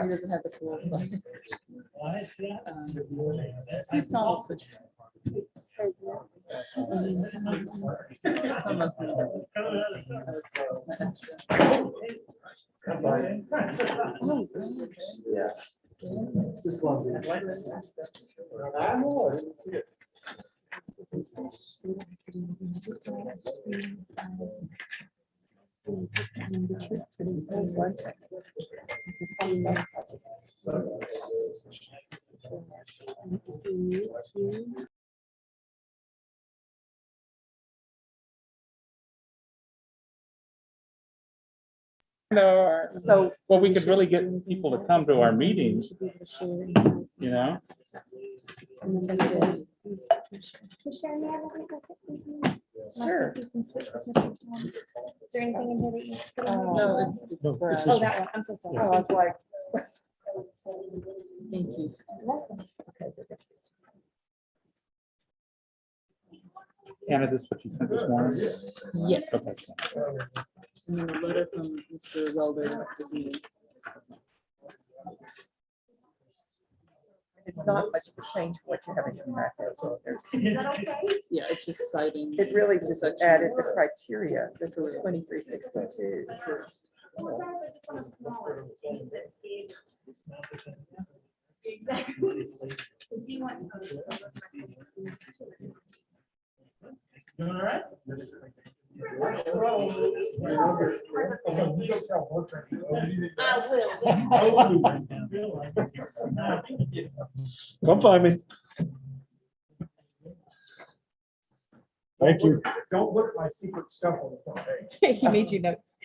He doesn't have the tools. So. See if Tom will switch. Some of us need it. Oh, Yeah. So, Well, we could really get people to come to our meetings, you know? sure. Is there anything in here that you put in? No, it's No, for it's us. Oh, that one. I'm so sorry. Oh, I was like, thank you. Anna, this is what you sent this morning? Yes. Okay. And then a letter from Mr. Welder. It's not much of a change from what you have in your packet. Yeah, it's just citing. It really just added the criteria, that was 2362. Doing all right? Come find me. Thank you. Don't look at my secret stuff on the phone. He made you notes.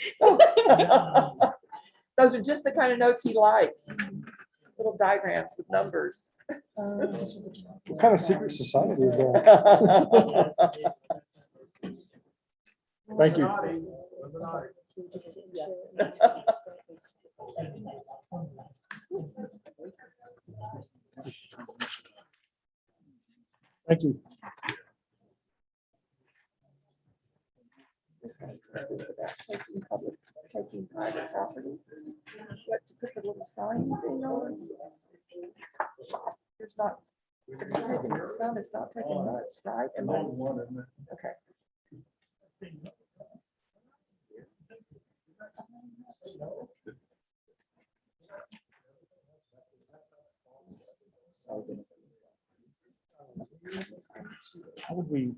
Those are just the kind of notes he likes. Little diagrams with numbers. What kind of secret society is that? Thank you. Thank you. This guy says this about taking private property. What, to put the little sign thing on? There's not, if you're taking some, it's not taking much, right? Okay. How would we?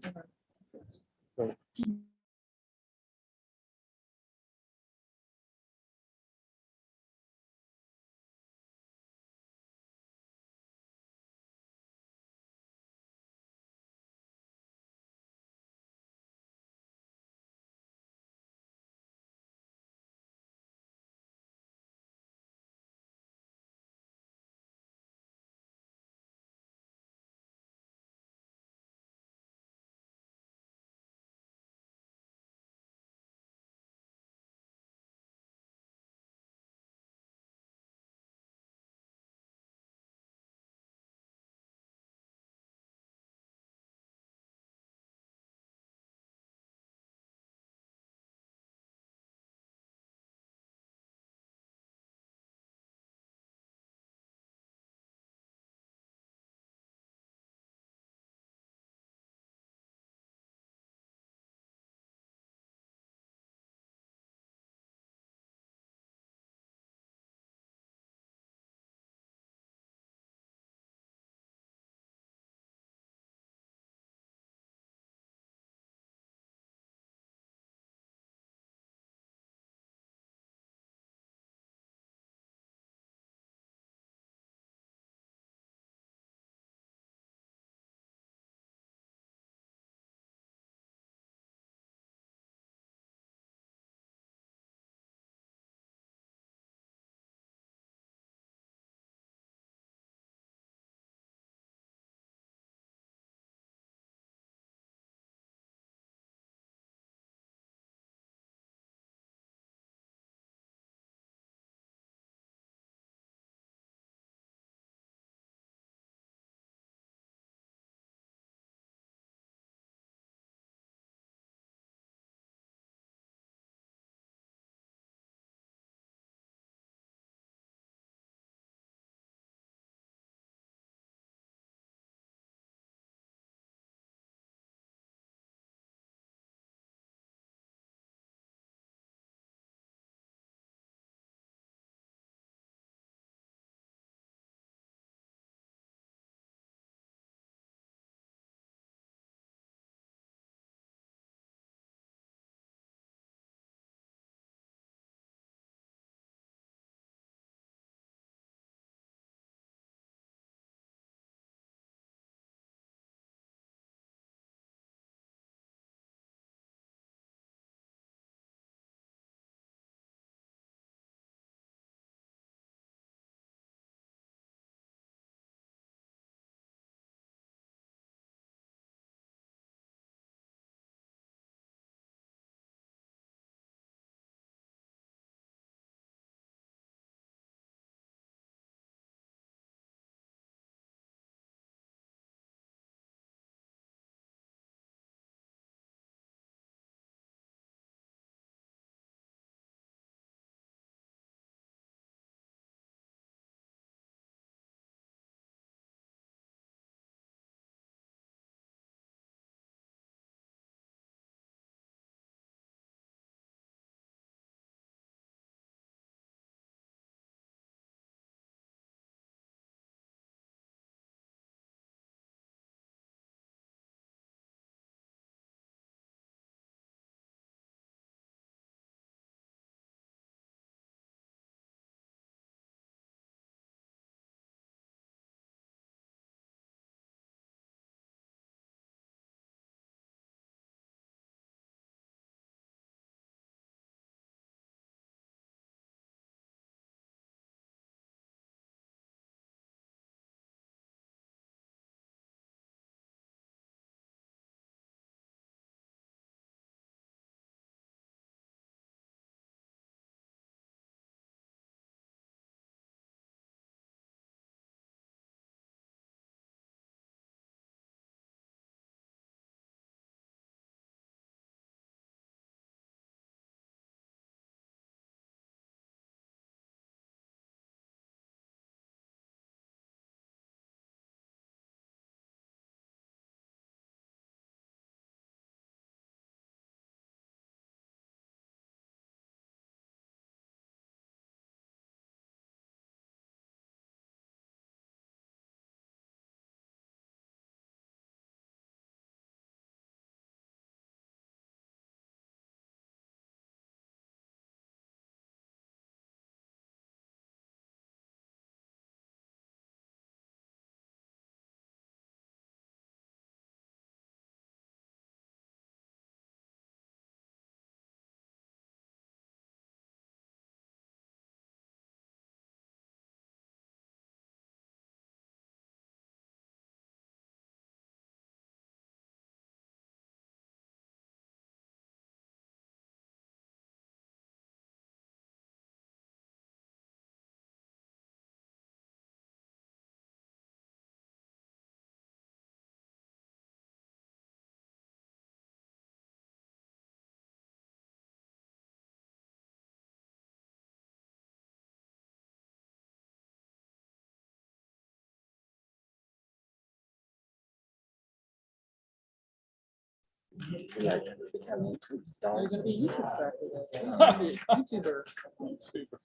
We are becoming food You're stars. gonna be a YouTube star for this. You're gonna be a YouTuber,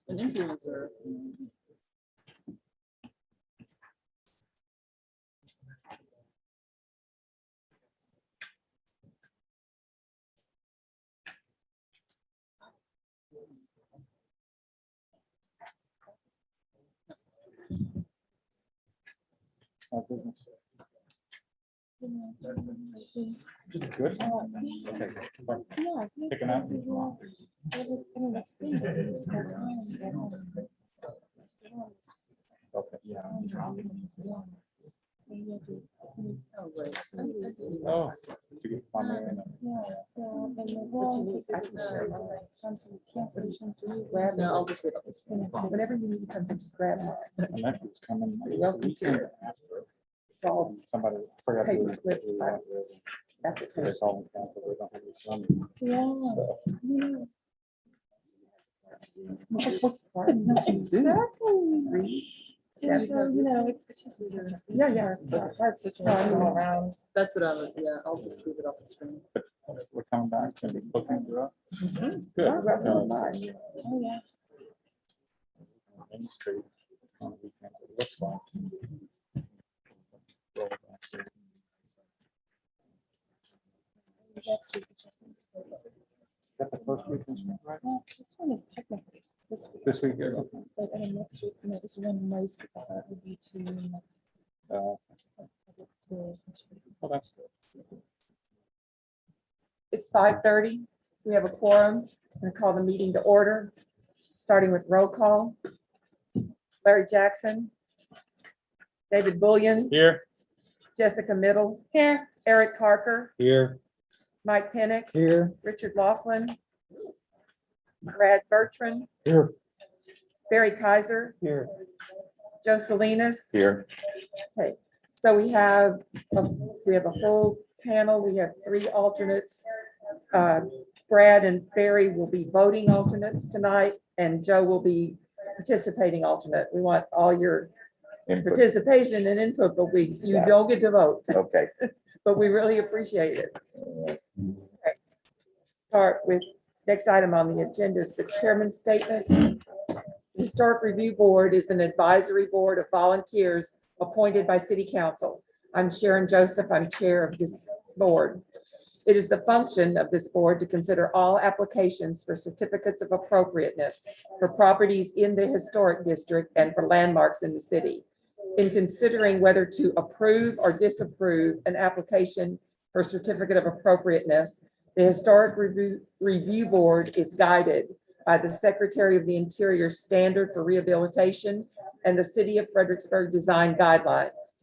an influencer. Our business. Good. Okay. Pick an out. Okay, yeah. Oh, wait. Oh. To get my man. Grab No, I'll it. just read up this. Whenever you need something, just grab it. And that was coming. You're welcome to it. It's all Somebody forgot to. Paper clip. They application. call them council, they don't have any funding. So, Yeah, It's just. yeah. It's a hard situation all around. That's what I was, yeah, I'll just leave it off the screen. we're coming back and the bookings are up. Good. Well, well, Oh, yeah. Main Street on the weekends, it looks like. Roll back there. Next week is just. Is that the first week in spring, right? Well, this one is technically this week. This week, yeah, okay. But next week, this one most people thought would be to public schools. Well, that's good. It's 5:30. We have a quorum. I'm going to call the meeting to order, starting with roll call. Larry Jackson, David Bullion, Here. Jessica Middle. Here. Eric Parker, Here. Mike Pennick, Here. Richard Laughlin, Brad Bertrand, Here. Barry Kaiser, Here. Joe Salinas. Here. Okay, so we have a full panel. We have 3 alternates. Brad and Barry will be voting alternates tonight, and Joe will be participating alternate. We want all your participation and input, but you don't get to vote, Okay. but we really appreciate it. Okay. Start with, next item on the agenda is the chairman's statement. The Historic Review Board is an advisory board of volunteers appointed by City Council. I'm Sharon Joseph. I'm chair of this board. It is the function of this board to consider all applications for certificates of appropriateness for properties in the historic district and for landmarks in the city. In considering whether to approve or disapprove an application for certificate of appropriateness, the Historic Review Board is guided by the Secretary of the Interior Standard for Rehabilitation and the City of Fredericksburg Design Guidelines.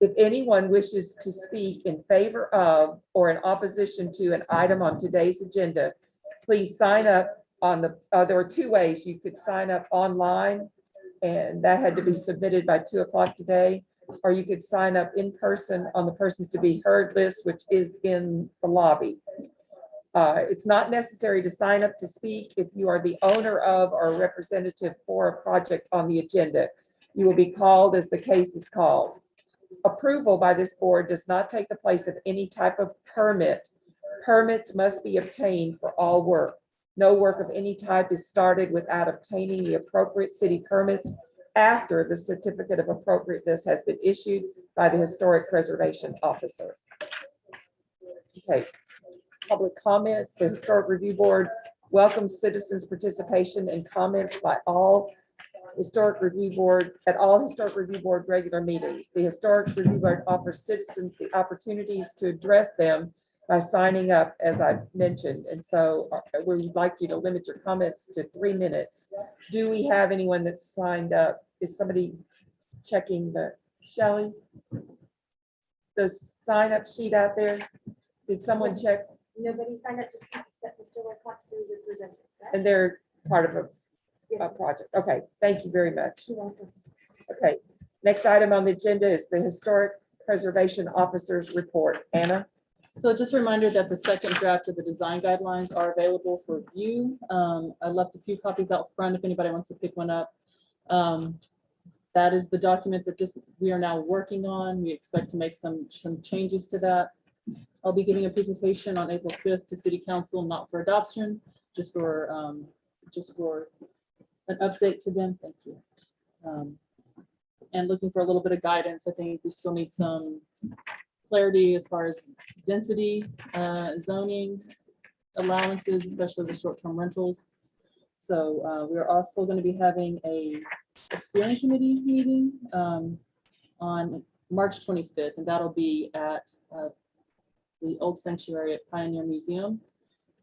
If anyone wishes to speak in favor of or in opposition to an item on today's agenda, please sign up on the, there are 2 ways you could sign up online, and that had to be submitted by 2 o'clock today, or you could sign up in person on the persons to be heard list, which is in the lobby. It's not necessary to sign up to speak if you are the owner of or a representative for a project on the agenda. You will be called as the case is called. Approval by this board does not take the place of any type of permit. Permits must be obtained for all work. No work of any type is started without obtaining the appropriate city permits after the certificate of appropriateness has been issued by the Historic Preservation Officer. Okay, public comment. The Historic Review Board welcomes citizens' participation and comments by all Historic Review Board at all Historic Review Board regular meetings. The Historic Review Board offers citizens the opportunities to address them by signing up, as I mentioned. And so we would like you to limit your comments to 3 minutes. Do we have anyone that's signed up? Is somebody checking the, Shelley? The sign up sheet out there? Did someone check? Nobody signed up to speak except Mr. Wilcox, who is a presenter. correct? And they're part of a Yes, project. Okay, thank you very much. you're welcome. Okay, next item on the agenda is the Historic Preservation Officer's report. Anna? So just a reminder that the second draft of the design guidelines are available for view. I left a few copies out front if anybody wants to pick one up. That is the document that we are now working on. We expect to make some changes to that. I'll be giving a presentation on April 5th to City Council, not for adoption, just for an update to them. Thank you. And looking for a little bit of guidance. I think we still need some clarity as far as density, zoning allowances, especially the short-term rentals. So we're also going to be having a steering committee meeting on March 25th, and that'll be at the old sanctuary at Pioneer Museum.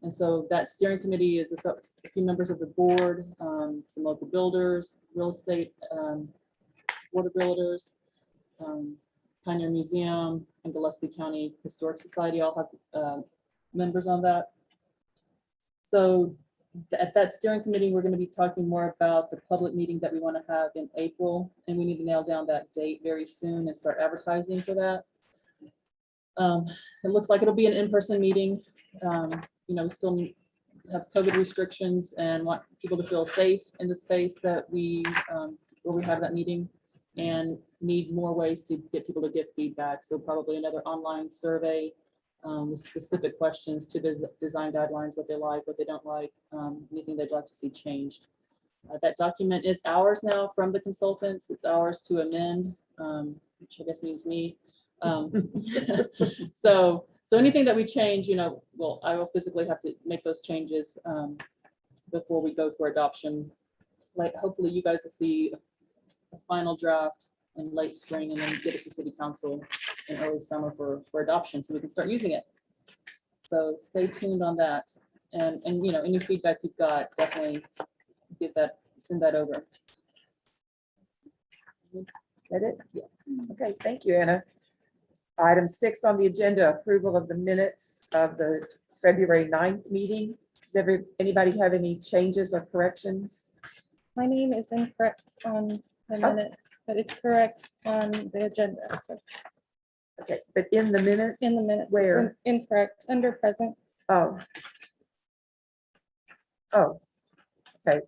And so that steering committee is a few members of the board, some local builders, real estate, water builders, Pioneer Museum, and Gillespie County Historic Society all have members on that. So at that steering committee, we're going to be talking more about the public meeting that we want to have in April, and we need to nail down that date very soon and start advertising for that. It looks like it'll be an in-person meeting. You know, we still have COVID restrictions and want people to feel safe in the space that where we have that meeting, and need more ways to get people to give feedback. So probably another online survey with specific questions to the design guidelines, what they like, what they don't like, anything they'd like to see changed. That document is ours now from the consultants. It's ours to amend, which I guess means me. So anything that we change, you know, well, I will physically have to make those changes before we go for adoption. Like, hopefully you guys will see a final draft in late spring and then get it to City Council in early summer for adoption, so we can start using it. So stay tuned on that. And you know, any feedback you've got, definitely send that over. That it? Yeah. Okay, thank you, Anna. Item 6 on the agenda, approval of the minutes of the February 9th meeting. Does anybody have any changes or corrections? My name is incorrect on the minutes, but it's correct on the agenda. So Okay, but in the minutes? in the minutes, it's Where? incorrect under present. Oh. Oh, okay.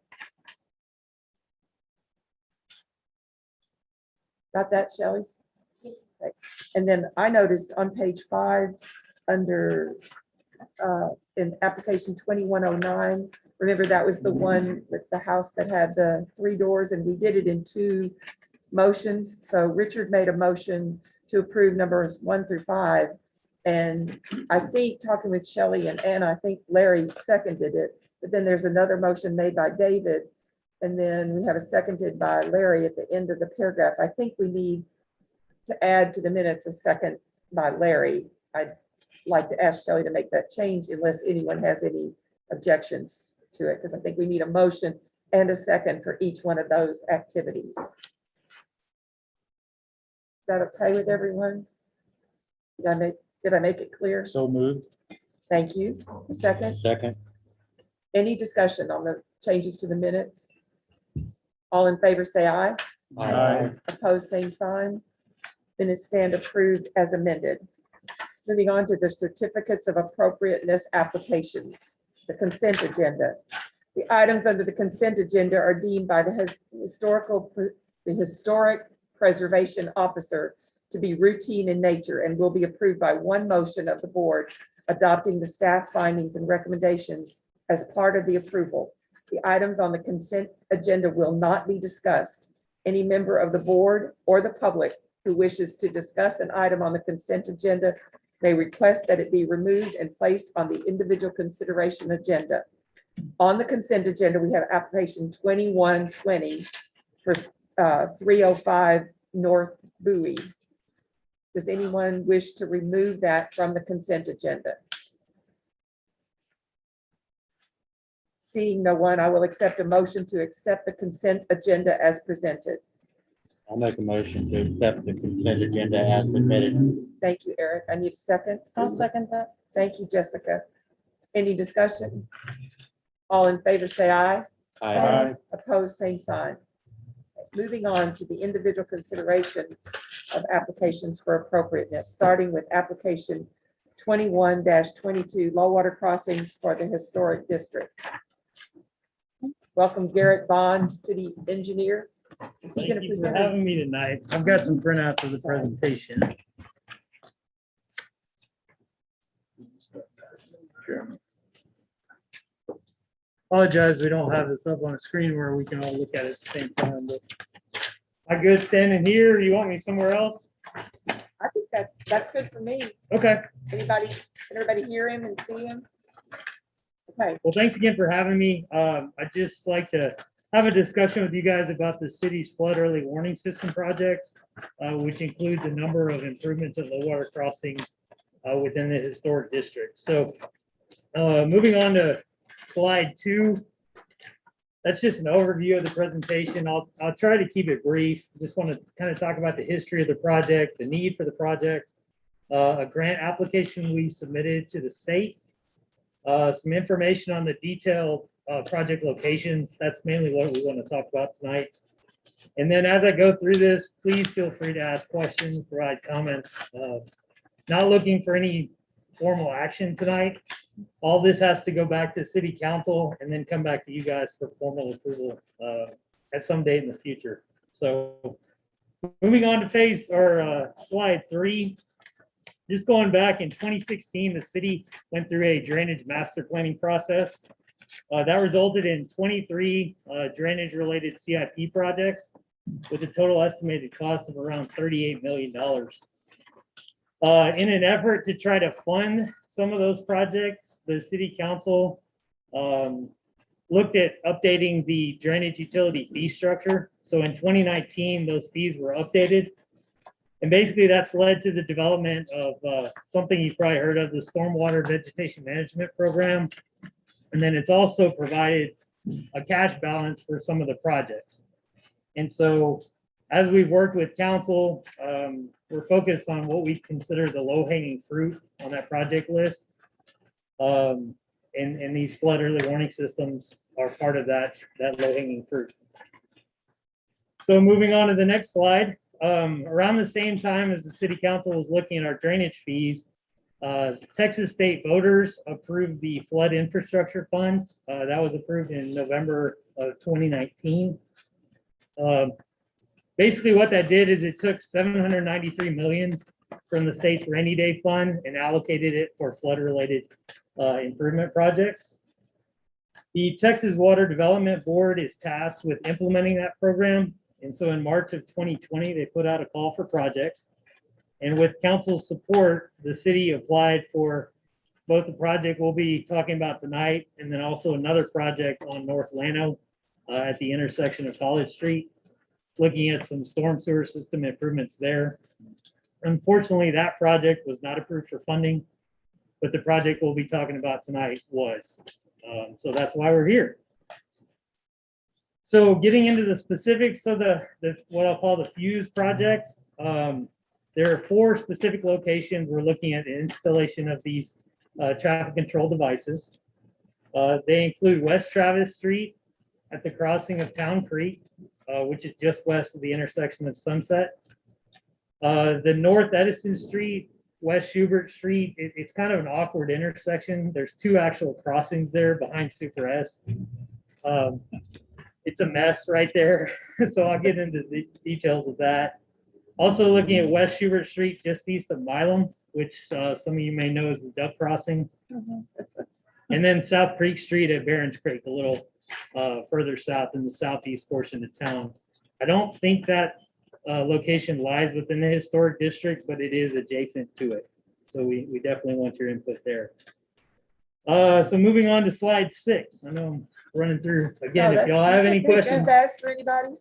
Got that, Shelley? Okay. And then I noticed on page 5, under in application 2109, remember that was the one with the house that had the 3 doors, and we did it in 2 motions. So Richard made a motion to approve numbers 1 through 5. And I think, talking with Shelley and Anna, I think Larry seconded it, but then there's another motion made by David. And then we have a seconded by Larry at the end of the paragraph. I think we need to add to the minutes a second by Larry. I'd like to ask Shelley to make that change unless anyone has any objections to it, because I think we need a motion and a second for each one of those activities. Is that okay with everyone? Did I make it clear? So moved. Thank you. A second. Second. Any discussion on the changes to the minutes? All in favor, say aye. Aye. Opposed, same sign. Minutes stand approved as amended. Moving on to the certificates of appropriateness applications, the consent agenda. The items under the consent agenda are deemed by the historic preservation officer to be routine in nature and will be approved by one motion of the board, adopting the staff findings and recommendations as part of the approval. The items on the consent agenda will not be discussed. Any member of the board or the public who wishes to discuss an item on the consent agenda may request that it be removed and placed on the individual consideration agenda. On the consent agenda, we have application 2120 for 305 North Bowie. Does anyone wish to remove that from the consent agenda? Seeing no one, I will accept a motion to accept the consent agenda as presented. I'll make a motion to accept the consent agenda as submitted. Thank you, Eric. I need a second. I'll please. second that. Thank you, Jessica. Any discussion? All in favor, say aye. Aye. Opposed, same sign. Moving on to the individual considerations of applications for appropriateness, starting with application 21-22, low water crossings for the historic district. Welcome, Garrett Bond, city engineer. Is he Thank going to you for present? having me tonight. I've got some printouts of the presentation. Apologize, we don't have this up on a screen where we can all look at it at the same time, but I good standing here? You want me somewhere else? I think that's good for me. Okay. Anybody, can everybody hear him and see him? Okay, Well, thanks again for having me. I'd just like to have a discussion with you guys about the city's flood early warning system project, which includes a number of improvements of low water crossings within the historic district. So moving on to slide 2. That's just an overview of the presentation. I'll try to keep it brief. Just want to kind of talk about the history of the project, the need for the project, a grant application we submitted to the state, some information on the detailed project locations. That's mainly what we want to talk about tonight. And then as I go through this, please feel free to ask questions, provide comments. Not looking for any formal action tonight. All this has to go back to city council and then come back to you guys for formal approval at some date in the future. So moving on to slide 3. Just going back in 2016, the city went through a drainage master planning process. That resulted in 23 drainage related CIP projects with a total estimated cost of around $38 million. In an effort to try to fund some of those projects, the city council looked at updating the drainage utility fee structure. So in 2019, those fees were updated. And basically that's led to the development of something you've probably heard of, the Stormwater Vegetation Management Program. And then it's also provided a cash balance for some of the projects. And so as we've worked with council, we're focused on what we consider the low-hanging fruit on that project list. And these flood early warning systems are part of that low-hanging fruit. So moving on to the next slide, around the same time as the city council was looking at our drainage fees, Texas state voters approved the flood infrastructure fund. That was approved in November of 2019. Basically what that did is it took $793 million from the state's rainy day fund and allocated it for flood related improvement projects. The Texas Water Development Board is tasked with implementing that program. And so in March of 2020, they put out a call for projects. And with council's support, the city applied for both the project we'll be talking about tonight, and then also another project on North Llano at the intersection of College Street, looking at some storm sewer system improvements there. Unfortunately, that project was not approved for funding, but the project we'll be talking about tonight was. So that's why we're here. So getting into the specifics of the what I'll call the Fuse project, there are 4 specific locations we're looking at the installation of these traffic control devices. They include West Travis Street at the crossing of Town Creek, which is just west of the intersection of Sunset. The North Edison Street, West Schubert Street, it's kind of an awkward intersection. There's 2 actual crossings there behind Super S. It's a mess right there. So I'll get into the details of that. Also looking at West Schubert Street, just east of Milam, which some of you may know is the duck crossing. And then South Creek Street at Barron's Creek, a little further south in the southeast portion of town. I don't think that location lies within the historic district, but it is adjacent to it. So we definitely want your input there. So moving on to slide 6. I know I'm running through again. If y'all have any questions, fast for anybody?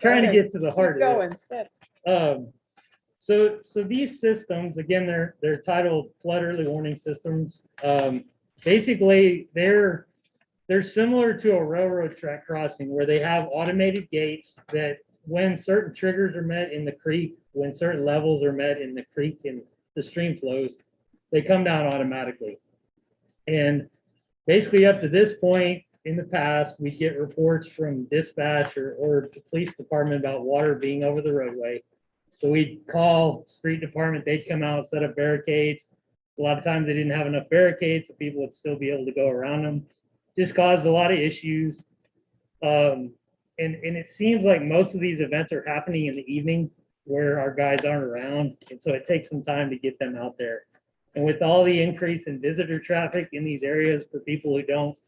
trying to get to the heart of it. Going. So these systems, again, they're titled flood early warning systems. Basically, they're similar to a railroad track crossing where they have automated gates that when certain triggers are met in the creek, when certain levels are met in the creek and the stream flows, they come down automatically. And basically up to this point in the past, we get reports from dispatch or the police department about water being over the roadway. So we'd call street department, they'd come out, set up barricades. A lot of times they didn't have enough barricades, so people would still be able to go around them. Just caused a lot of issues. And it seems like most of these events are happening in the evening where our guys aren't around. And so it takes some time to get them out there. And with all the increase in visitor traffic in these areas for people who don't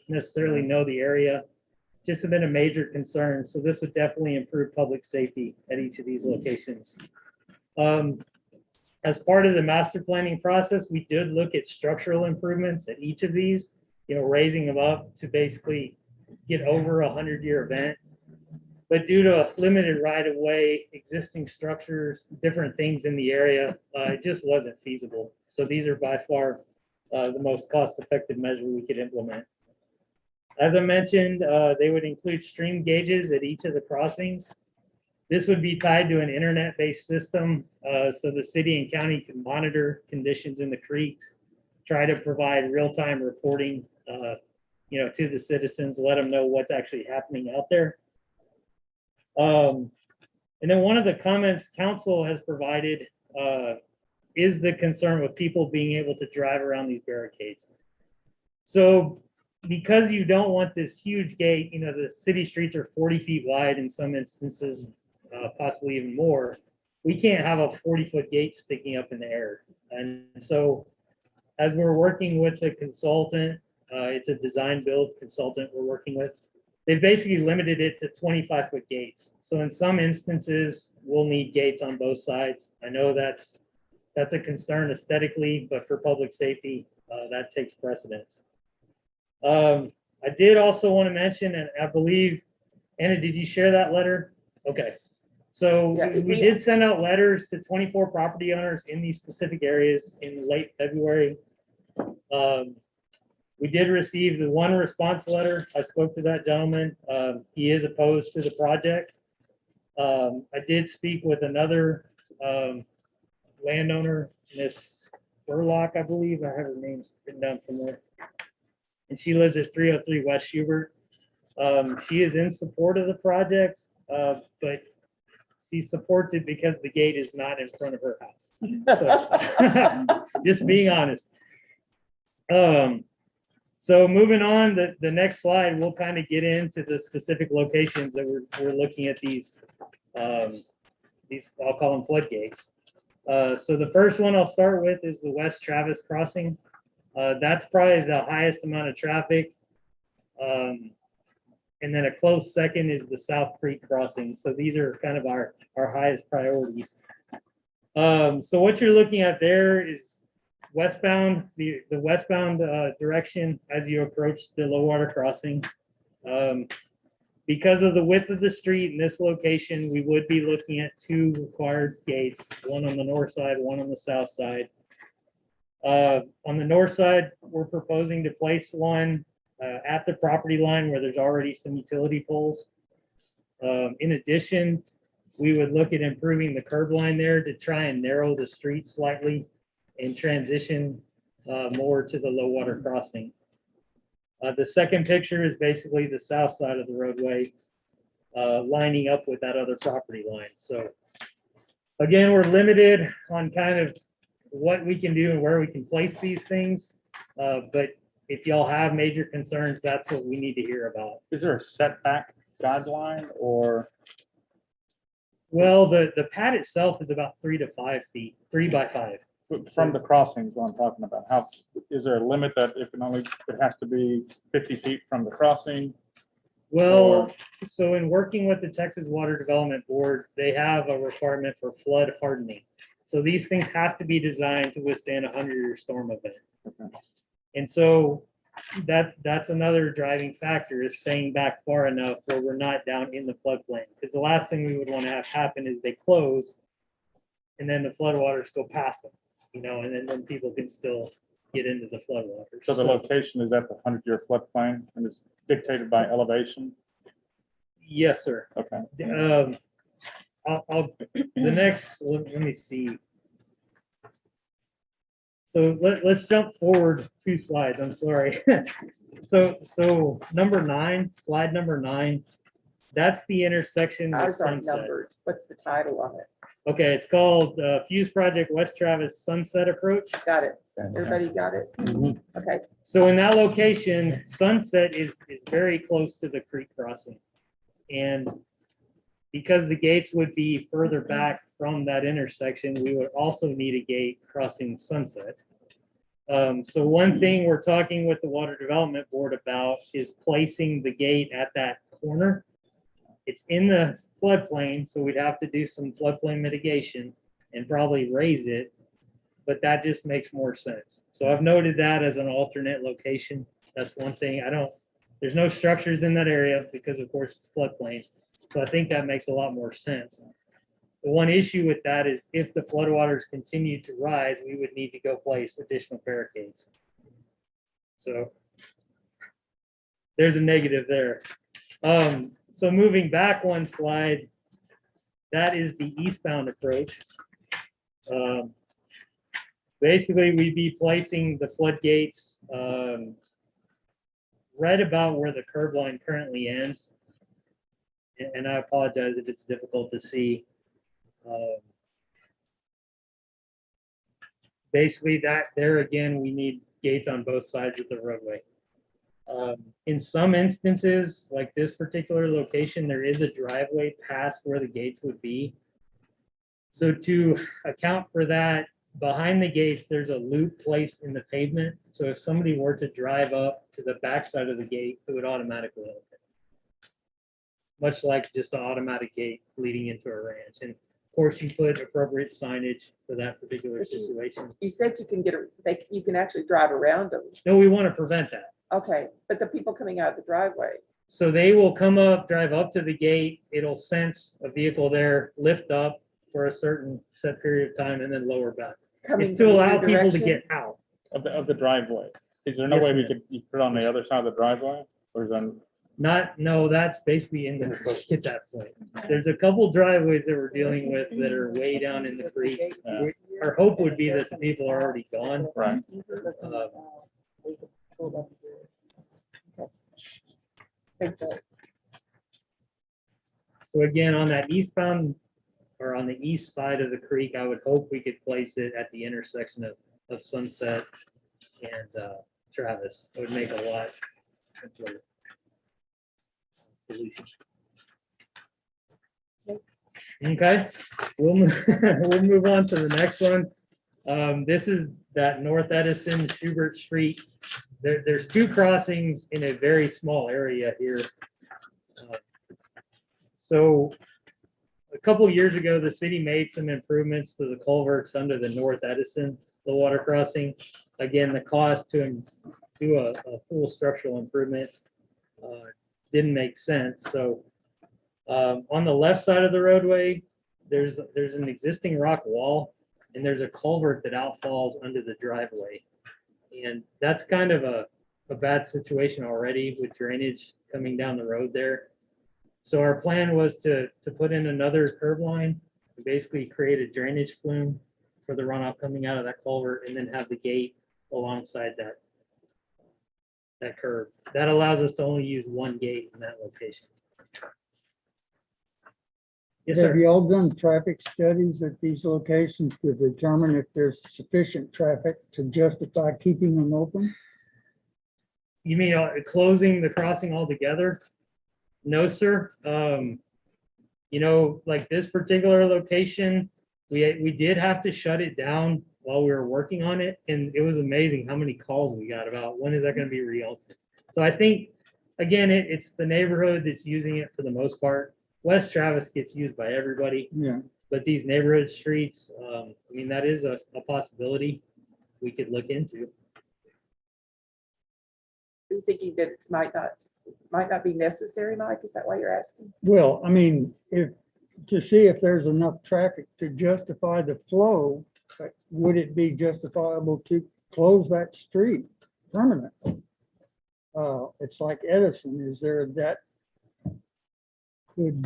necessarily know the area. Just have been a major concern. So this would definitely improve public safety at each of these locations. As part of the master planning process, we did look at structural improvements at each of these, raising them up to basically get over a 100-year event. But due to a limited right of way, existing structures, different things in the area, it just wasn't feasible. So these are by far the most cost-effective measure we could implement. As I mentioned, they would include stream gauges at each of the crossings. This would be tied to an internet-based system, so the city and county can monitor conditions in the creeks, try to provide real-time reporting, to the citizens, let them know what's actually happening out there. And then one of the comments council has provided is the concern with people being able to drive around these barricades. So because you don't want this huge gate, the city streets are 40 feet wide in some instances, possibly even more. We can't have a 40-foot gate sticking up in the air. And so as we're working with the consultant, it's a design build consultant we're working with, they've basically limited it to 25-foot gates. So in some instances, we'll need gates on both sides. I know that's a concern aesthetically, but for public safety, that takes precedence. I did also want to mention, and I believe, Anna, did you share that letter? Okay. So Yeah, we did send out letters to 24 property owners in these specific areas in late February. We did receive the one response letter. I spoke to that gentleman. He is opposed to the project. I did speak with another landowner, Miss Burlock, I believe. I have her name written down somewhere. And she lives at 303 West Schubert. She is in support of the project, but she supports it because the gate is not in front of her house. So, just being honest. So moving on, the next slide, we'll kind of get into the specific locations that we're looking at these, I'll call them floodgates. So the first one I'll start with is the West Travis crossing. That's probably the highest amount of traffic. And then a close second is the South Creek crossing. So these are kind of our highest priorities. So what you're looking at there is westbound, the westbound direction as you approach the low water crossing. Because of the width of the street in this location, we would be looking at two required gates, one on the north side, one on the south side. On the north side, we're proposing to place one at the property line where there's already some utility poles. In addition, we would look at improving the curb line there to try and narrow the street slightly and transition more to the low water crossing. The second picture is basically the south side of the roadway lining up with that other property line. So again, we're limited on kind of what we can do and where we can place these things. But if y'all have major concerns, that's what we need to hear about. Is there a setback guideline or? Well, the pad itself is about 3 to 5 feet, 3 by 5. From the crossings, what I'm talking about, how, is there a limit that it has to be 50 feet from the crossing? Well, so in working with the Texas Water Development Board, they have a requirement for flood hardening. So these things have to be designed to withstand a 100-year storm event. Okay. And so that's another driving factor is staying back far enough where we're not down in the floodplain. Because the last thing we would want to have happen is they close and then the floodwaters go past them, and then people can still get into the floodwaters. So the location is at the 100-year floodplain and it's dictated by elevation? Yes, sir. Okay. The next, let me see. So let's jump forward 2 slides. I'm sorry. So number 9, slide number 9, that's the intersection with Ours aren't Sunset. numbered. What's the title on it? Okay, it's called Fuse Project West Travis Sunset Approach. Got it. Everybody got it? Okay. So in that location, Sunset is very close to the creek crossing. And because the gates would be further back from that intersection, we would also need a gate crossing Sunset. So one thing we're talking with the Water Development Board about is placing the gate at that corner. It's in the floodplain, so we'd have to do some floodplain mitigation and probably raise it, but that just makes more sense. So I've noted that as an alternate location. That's one thing. There's no structures in that area because of course it's floodplain. So I think that makes a lot more sense. The one issue with that is if the floodwaters continue to rise, we would need to go place additional barricades. So there's a negative there. So moving back one slide, that is the eastbound approach. Basically, we'd be placing the floodgates right about where the curb line currently ends. And I apologize if it's difficult to see. Basically, that there again, we need gates on both sides of the roadway. In some instances, like this particular location, there is a driveway past where the gates would be. So to account for that, behind the gates, there's a loop placed in the pavement. So if somebody were to drive up to the backside of the gate, it would automatically open. Much like just an automatic gate leading into a ranch. And of course, you put appropriate signage for that particular situation. You said you can you can actually drive around them. No, we want to prevent that. Okay, but the people coming out of the driveway, So they will come up, drive up to the gate. It'll sense a vehicle there, lift up for a certain set period of time and then lower back. coming It's to from allow either people to direction? get out. Of the driveway. Is there no Yes, way we ma'am. could you put it on the other side of the driveway? Or is that? No, that's basically in the creek at that point. There's a couple driveways that we're dealing with that are way down in the creek. Our hope would be that the people are already gone. Right. Thank you. So again, on that eastbound or on the east side of the creek, I would hope we could place it at the intersection of Sunset and Travis. It would make a lot simpler solution. Okay, we'll move on to the next one. This is that North Edison Schubert Street. There's two crossings in a very small area here. So a couple years ago, the city made some improvements to the culverts under the North Edison, the water crossing. Again, the cost to do a full structural improvement didn't make sense. So on the left side of the roadway, there's an existing rock wall and there's a culvert that outfalls under the driveway. And that's kind of a bad situation already with drainage coming down the road there. So our plan was to put in another curb line, and basically create a drainage flume for the runoff coming out of that culvert and then have the gate alongside that curb. That allows us to only use one gate in that location. Yes, Have sir. you all done traffic studies at these locations to determine if there's sufficient traffic to justify keeping them open? You mean closing the crossing altogether? No, sir. You know, like this particular location, we did have to shut it down while we were working on it. And it was amazing how many calls we got about when is that going to be reopened. So I think, again, it's the neighborhood that's using it for the most part. West Travis gets used by everybody, Yeah, but these neighborhood streets, I mean, that is a possibility we could look into. Are you thinking that it might not be necessary, Mike? Is that why you're asking? well, I mean, to see if there's enough traffic to justify the flow, would it be justifiable to close that street permanently? It's like Edison, is there that? Could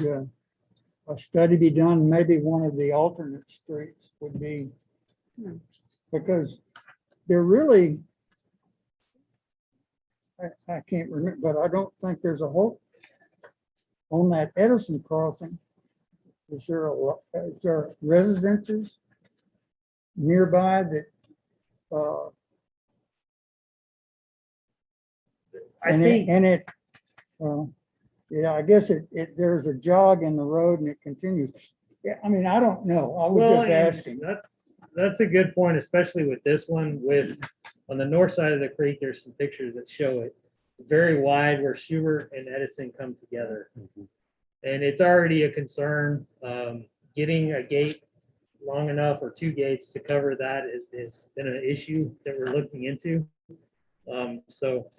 a study be done? Maybe one of the alternate streets would be, because they're really, I can't remember, but I don't think there's a hope on that Edison crossing. Is there residences nearby that? Yeah, I guess there's a jog in the road and it continues. Yeah, I mean, I don't know. I was Well, just asking. that's a good point, especially with this one, with On the north side of the creek, there's some pictures that show it. Very wide where Schubert and Edison come together. And it's already a concern. Getting a gate long enough or two gates to cover that has been an issue that we're looking into. So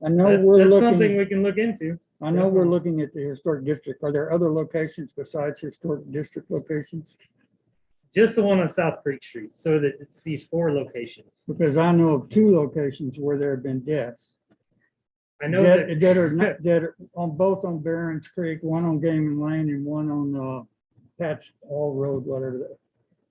I know we're that's something looking, we can look into. I know we're looking at the historic district. Are there other locations besides historic district locations? Just the one on South Creek Street, so that it's these 4 locations. Because I know of 2 locations where there have been deaths. I know That that, are not, that are on both on Barron's Creek, one on Game Lane and one on Patch Hall Road, whatever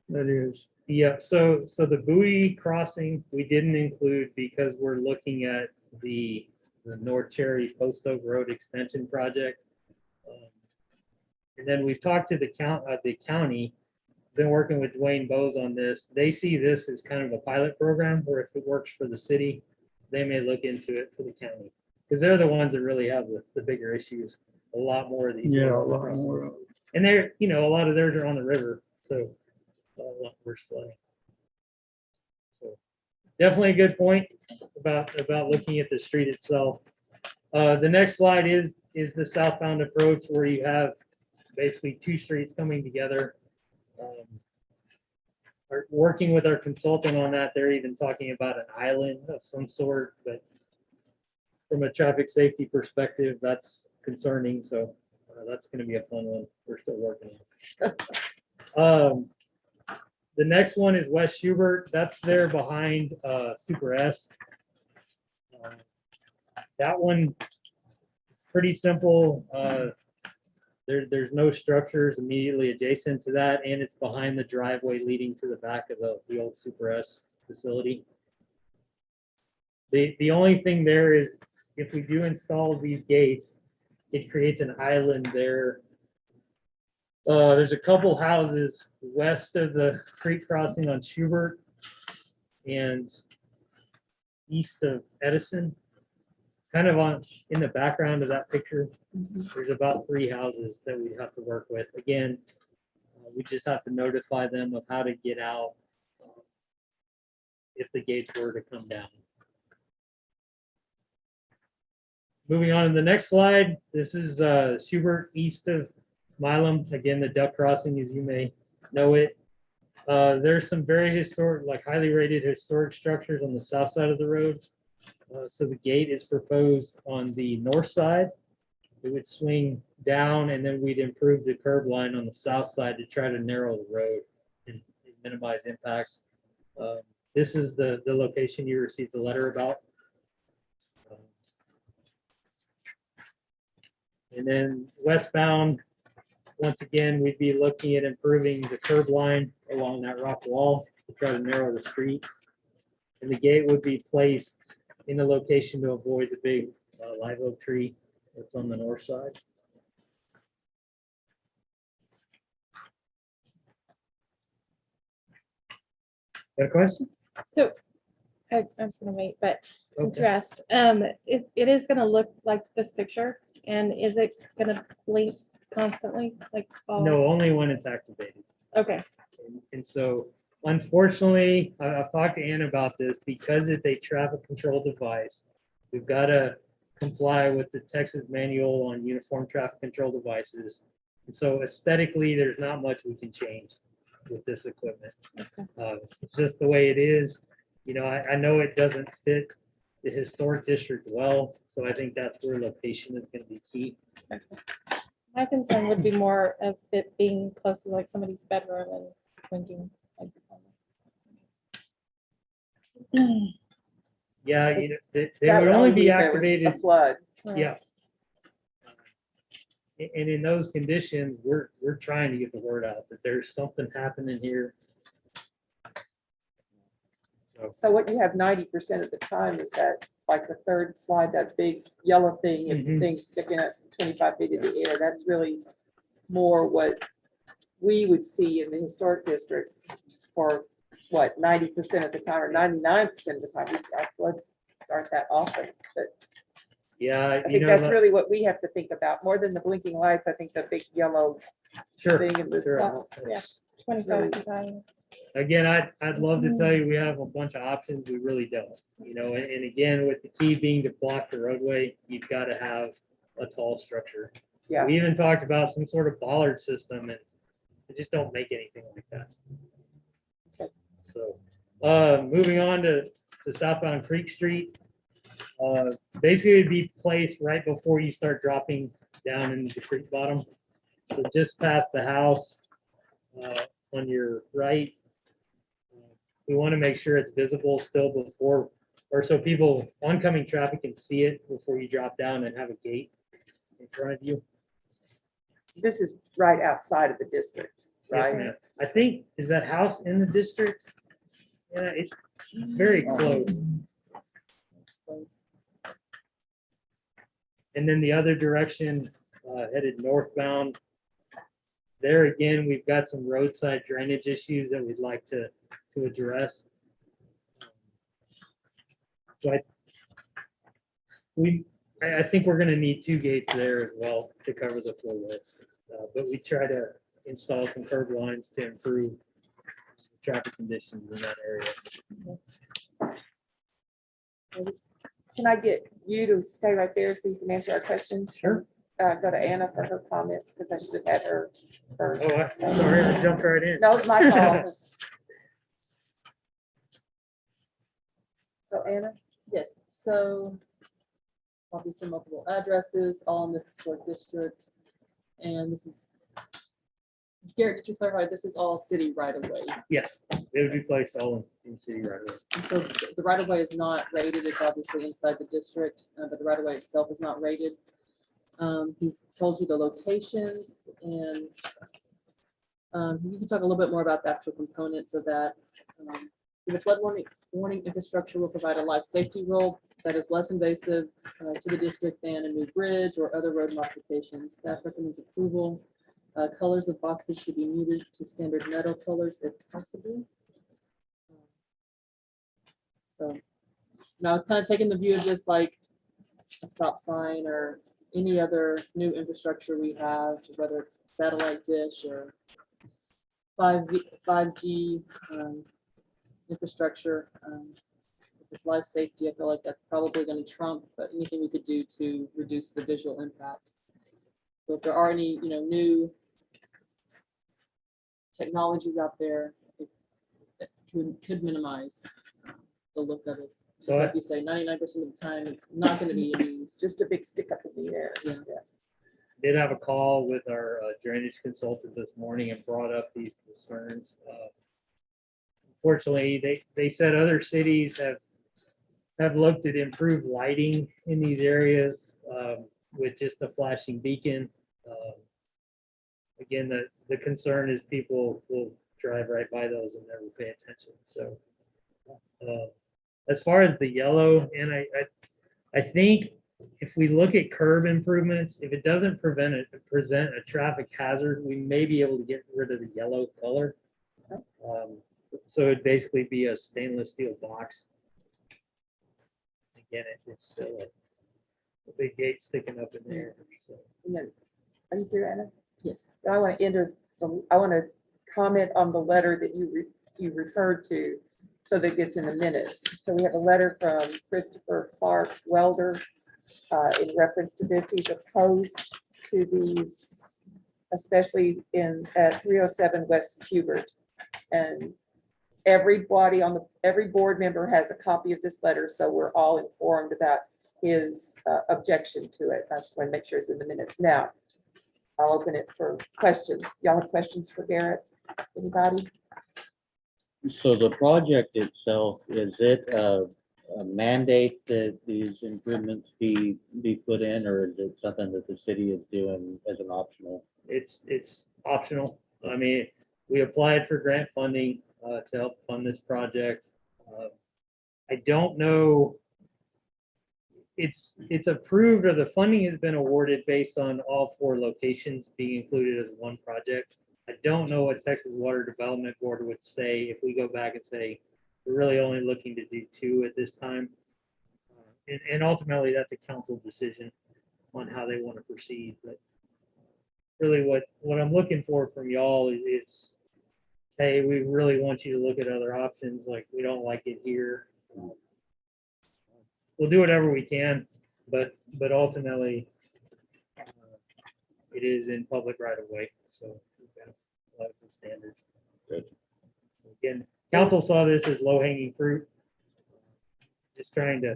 that is. yeah, so the buoy crossing, we didn't include because we're looking at the North Cherry Post Oak Road Extension Project. And then we've talked to the county, been working with Dwayne Bowes on this. They see this as kind of a pilot program where if it works for the city, they may look into it for the county. Because they're the ones that really have the bigger issues, a lot more of these. Yeah, a roads lot crossing. more. And they're, a lot of theirs are on the river, so a lot worse flooding. So definitely a good point about looking at the street itself. The next slide is the southbound approach where you have basically 2 streets coming together. Are working with our consultant on that. They're even talking about an island of some sort, but from a traffic safety perspective, that's concerning. So that's going to be a fun one. We're still working on. The next one is West Schubert. That's there behind Super S. That one is pretty simple. There's no structures immediately adjacent to that, and it's behind the driveway leading to the back of the old Super S facility. The only thing there is if we do install these gates, it creates an island there. There's a couple houses west of the creek crossing on Schubert and east of Edison. Kind of in the background of that picture, there's about 3 houses that we'd have to work with. Again, we just have to notify them of how to get out if the gates were to come down. Moving on to the next slide, this is Schubert east of Milam. Again, the duck crossing, as you may know it. There's some very historic, like highly rated historic structures on the south side of the road. So the gate is proposed on the north side. It would swing down and then we'd improve the curb line on the south side to try to narrow the road and minimize impacts. This is the location you received the letter about. And then westbound, once again, we'd be looking at improving the curb line along that rock wall to try to narrow the street. And the gate would be placed in a location to avoid the big live oak tree that's on the north side. Got a question? So I was gonna wait, but since you Okay. asked, it is gonna look like this picture, and is it gonna blink constantly, like? all- No, only when it's activated. Okay, And so unfortunately, I've talked to Ann about this because it's a traffic control device. We've got to comply with the Texas manual on uniform traffic control devices. And so aesthetically, there's not much we can change with this equipment. It's just the way it is. I know it doesn't fit the historic district well, so I think that's where location is going to be key. my concern would be more of it being close to like somebody's bedroom and blinking. like, Yeah, they That would only be if there was activated. A flood. right. Yeah. And in those conditions, we're trying to get the word out that there's something happening here. So what you have 90% of the time is that, like the third slide, that big yellow thing and Mhm. things sticking up 25 feet in the air. That's really more what we would see in the historic district for what, 90% of the time or 99% of the time. Our floods aren't that often, but Yeah, I think that's really what we have to think about more than the blinking lights. I think the big yellow sure. thing in the sure. south. Yeah. 25 feet high. Again, I'd love to tell you we have a bunch of options. We really don't. And again, with the key being to block the roadway, you've got to have a tall structure. Yeah. We even talked about some sort of bollard system, and they just don't make anything like that. So, moving on to Southbound Creek Street. Basically, it'd be placed right before you start dropping down into the creek bottom. So just past the house, on your right. We want to make sure it's visible still before, or so people, oncoming traffic can see it before you drop down and have a gate in front of you. This is right outside of the district, Yes, right? ma'am. I think, is that house in the district? Yeah, it's very close. And then the other direction, headed northbound. There again, we've got some roadside drainage issues that we'd like to address. So I think we're gonna need 2 gates there as well to cover the full width. But we try to install some curb lines to improve traffic conditions in that area. Can I get you to stay right there so you can answer our questions? Sure. Go to Anna for her comments, because I should have had her first. Oh, I'm sorry, I jumped right in. No, it's my fault. So Anna? Yes, so obviously multiple addresses, all in the historic district. And this is, Garrett, did you clarify, this is all city right of way? Yes, it would be placed all in city right away. And so the right of way is not rated, it's obviously inside the district, but the right of way itself is not rated. He's told you the locations, and you can talk a little bit more about the actual components of that. The flood warning infrastructure will provide a life safety role that is less invasive to the district than a new bridge or other road modifications. Staff recommends approval. Colors of boxes should be muted to standard metal colors if possible. So now I was kind of taking the view of just like a stop sign or any other new infrastructure we have, whether it's satellite dish or 5G infrastructure. If it's life safety, I feel like that's probably going to trump, but anything we could do to reduce the visual impact. So if there are any, new technologies out there that could minimize the look of it. So So like you say, 99% of the time, it's not going to be used. Just a big stick up in the air. Yeah. did have a call with our drainage consultant this morning and brought up these concerns. Unfortunately, they said other cities have looked at improved lighting in these areas with just a flashing beacon. Again, the concern is people will drive right by those and never pay attention. So as far as the yellow, and I think if we look at curb improvements, if it doesn't present a traffic hazard, we may be able to get rid of the yellow color. So it'd basically be a stainless steel box. Again, it's still a big gate sticking up in there. So. And then, are you through, Anna? Yes. I want to I want to comment on the letter that you referred to, so that it gets in the minutes. So we have a letter from Christopher Clark Welder in reference to this. He's opposed to these, especially at 307 West Schubert. And every board member has a copy of this letter, so we're all informed about his objection to it. I just want to make sure it's in the minutes. Now, I'll open it for questions. Y'all have questions for Garrett? Anybody? So the project itself, is it a mandate that these improvements be put in, or is it something that the city is doing as an optional? It's optional. I mean, we applied for grant funding to help fund this project. I don't know. It's approved, or the funding has been awarded based on all 4 locations being included as one project. I don't know what Texas Water Development Board would say if we go back and say, we're really only looking to do 2 at this time. And ultimately, that's a council decision on how they want to proceed. But really what I'm looking for from y'all is hey, we really want you to look at other options, like, we don't like it here. We'll do whatever we can, but ultimately, it is in public right of way, so we've got to follow the standards. Good. So again, council saw this as low hanging fruit. Just trying to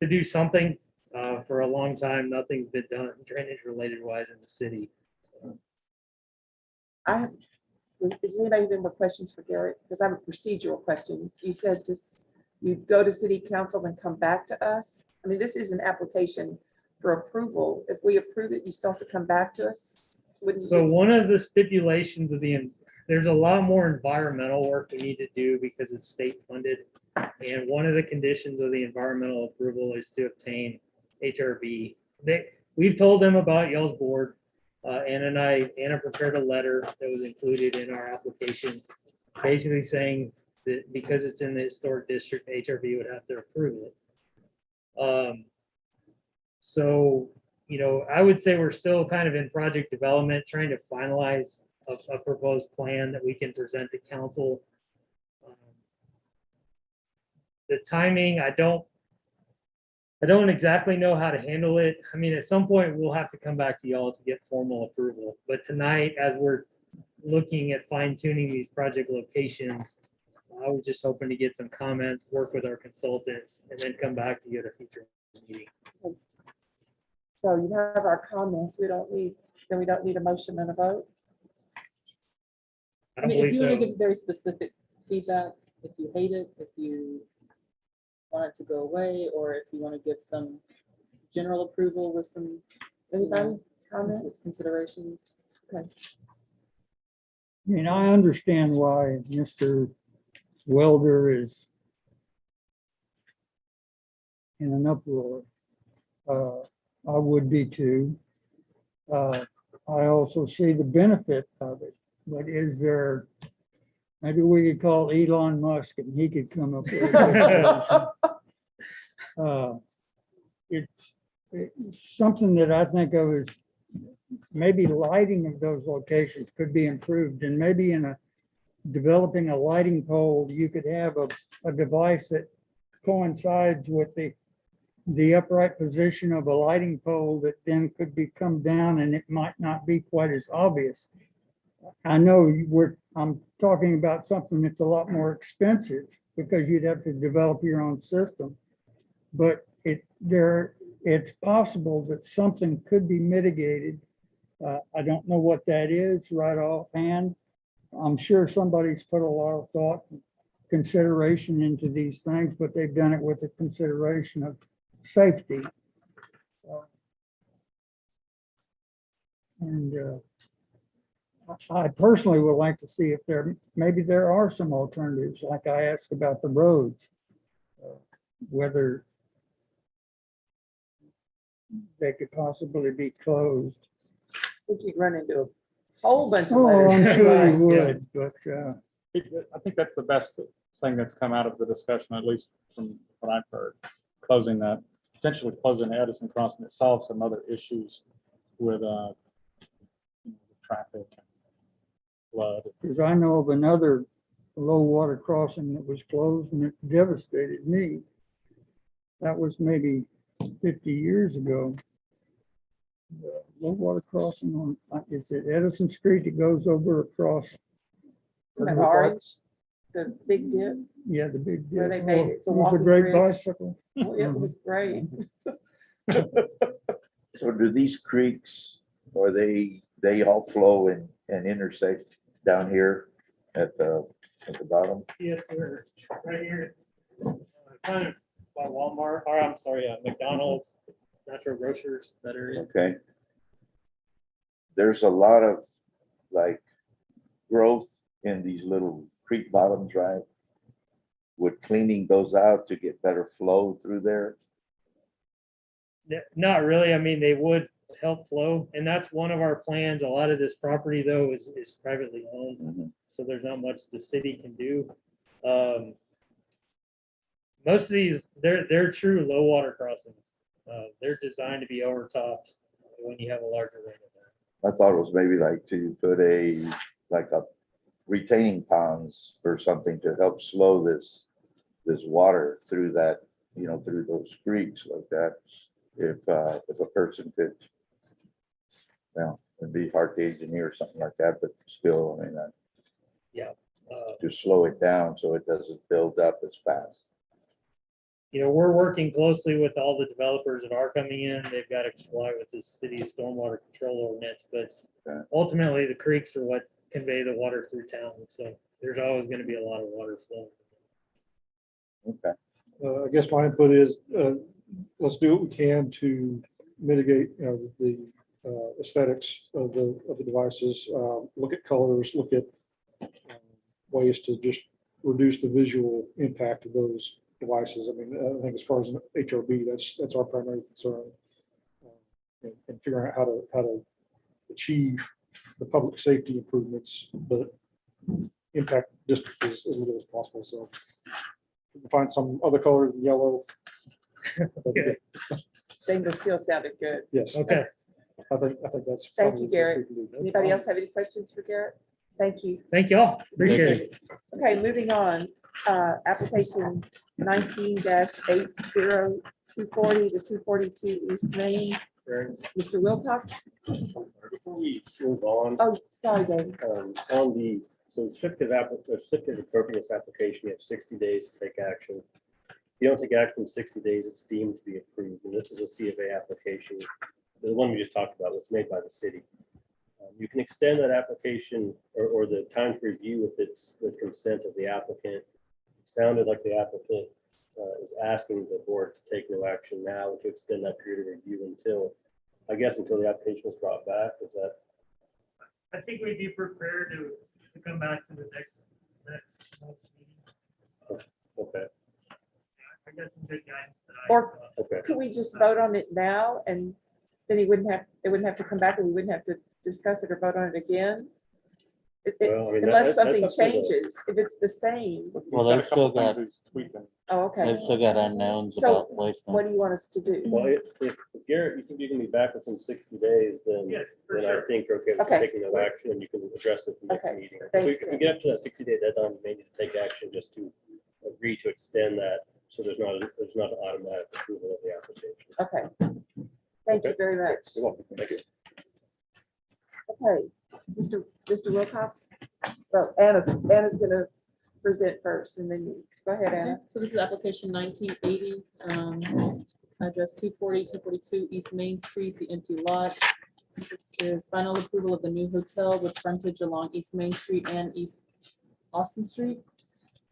do something. For a long time, nothing's been done drainage related wise in the city. So, Does anybody have any more questions for Garrett? Because I have a procedural question. You said this, you'd go to city council and come back to us. I mean, this is an application for approval. If we approve it, you still have to come back to us? Wouldn't So you? one of the stipulations of there's a lot more environmental work we need to do because it's state funded. And one of the conditions of the environmental approval is to obtain HRB. We've told them about y'all's board. Anna prepared a letter that was included in our application, basically saying that because it's in the historic district, HRB would have to approve it. So, I would say we're still kind of in project development, trying to finalize a proposed plan that we can present to council. The timing, I don't exactly know how to handle it. I mean, at some point we'll have to come back to y'all to get formal approval. But tonight, as we're looking at fine tuning these project locations, I was just hoping to get some comments, work with our consultants, and then come back to you at a future meeting. So you have our comments. We don't need a motion and a vote. I I don't mean, if believe you want to so. give very specific feedback, if you hate it, if you want it to go away, or if you want to give some general approval with some Anybody comment? considerations. Okay. I mean, I understand why Mr. Welder is in an uproar. I would be too. I also see the benefit of it, but is there, maybe we could call Elon Musk and he could come up with a good solution. It's something that I think of as maybe lighting of those locations could be improved, and maybe in developing a lighting pole, you could have a device that coincides with the upright position of a lighting pole that then could be come down, and it might not be quite as obvious. I know I'm talking about something that's a lot more expensive because you'd have to develop your own system, but it's possible that something could be mitigated. I don't know what that is right offhand. I'm sure somebody's put a lot of thought and consideration into these things, but they've done it with the consideration of safety. And I personally would like to see if maybe there are some alternatives, like I asked about the roads, whether they could possibly be closed. We could run into a whole bunch of Oh, letters. I'm sure Right. you would, but I think that's the best thing that's come out of the discussion, at least from what I've heard. Potentially closing the Edison crossing, it solves some other issues with traffic and flood. because I know of another low water crossing that was closed and it devastated me. That was maybe 50 years ago. The low water crossing on, is it Edison Street that goes over across? That orange, the big dip. Yeah, the big. Where they dip. made it to It was a walking great bridge. bicycle. Oh, it was great. So do these creeks, or they all flow and intersect down here at the bottom? Yes, sir. Right here. Kind of by Walmart, or I'm sorry, McDonald's, Natural Grocers, that area. Okay. There's a lot of like growth in these little creek bottoms, right? Would cleaning those out to get better flow through there? Not really. I mean, they would help flow, and that's one of our plans. A lot of this property, though, is privately owned, Mhm. so there's not much the city can do. Most of these, they're true low water crossings. They're designed to be overtopped when you have a larger rain event. I thought it was maybe like to put a retaining ponds or something to help slow this water through that, through those creeks like that. If a person could, well, it'd be hard to engineer something like that, but still, I mean, to slow it down so it doesn't build up as fast. We're working closely with all the developers that are coming in. They've got to comply with the city's stormwater control ordinance, but Okay. ultimately the creeks are what convey the water through town. So there's always going to be a lot of water flowing. Okay. I guess my input is, let's do what we can to mitigate, the aesthetics of the devices. Look at colors, look at ways to just reduce the visual impact of those devices. I mean, I think as far as an HRB, that's our primary concern. And figuring out how to achieve the public safety improvements, but impact district as little as possible. So if we can find some other color than yellow. Okay. Stainless steel sounded good. Yes, Okay. I think that's. Thank probably you, the best Garrett. we can do. Anybody else have any questions for Garrett? Thank you. Thank y'all. Appreciate it. Okay, moving on, application 19-80240 to 242 East Main. Mr. Wilcox? Before we move on, Oh, sorry, David. on the, so certificate of appropriateness application, you have 60 days to take action. If you don't take action in 60 days, it's deemed to be approved. And this is a C of A application, the one we just talked about, was made by the city. You can extend that application or the time to review with consent of the applicant. It sounded like the applicant is asking the board to take no action now and to extend that period of review until the application was brought back. Is that? I think we'd be prepared to come back to the next meeting. Okay. I got some good guidance tonight. Or Okay. could we just vote on it now and then it wouldn't have to come back and we wouldn't have to discuss it or vote on it again? Well, I mean, Unless that's something up to the- changes, if it's the same. Well, He's got a they've couple still got- things he's tweaking. Oh, They've okay. still got unknowns So, about What placement. do you want us to do? Well, if Garrett, you think you can be back within 60 days, then Yes, for I sure. think you're okay with Okay. taking no action and you can address it at the next Okay. meeting. Thanks, If we get up to that 60-day deadline, you may need to take action just to agree to extend that. So there's not an automatic approval of the application. Okay. Thank you Okay. very much. You're welcome. Thank you. Okay, Mr. Wilcox? Well, Anna's gonna present first and then you, go ahead, Okay, Anna. so this is application 1980, address 240, 242 East Main Street, the empty lot. This is final approval of the new hotel with frontage along East Main Street and East Austin Street.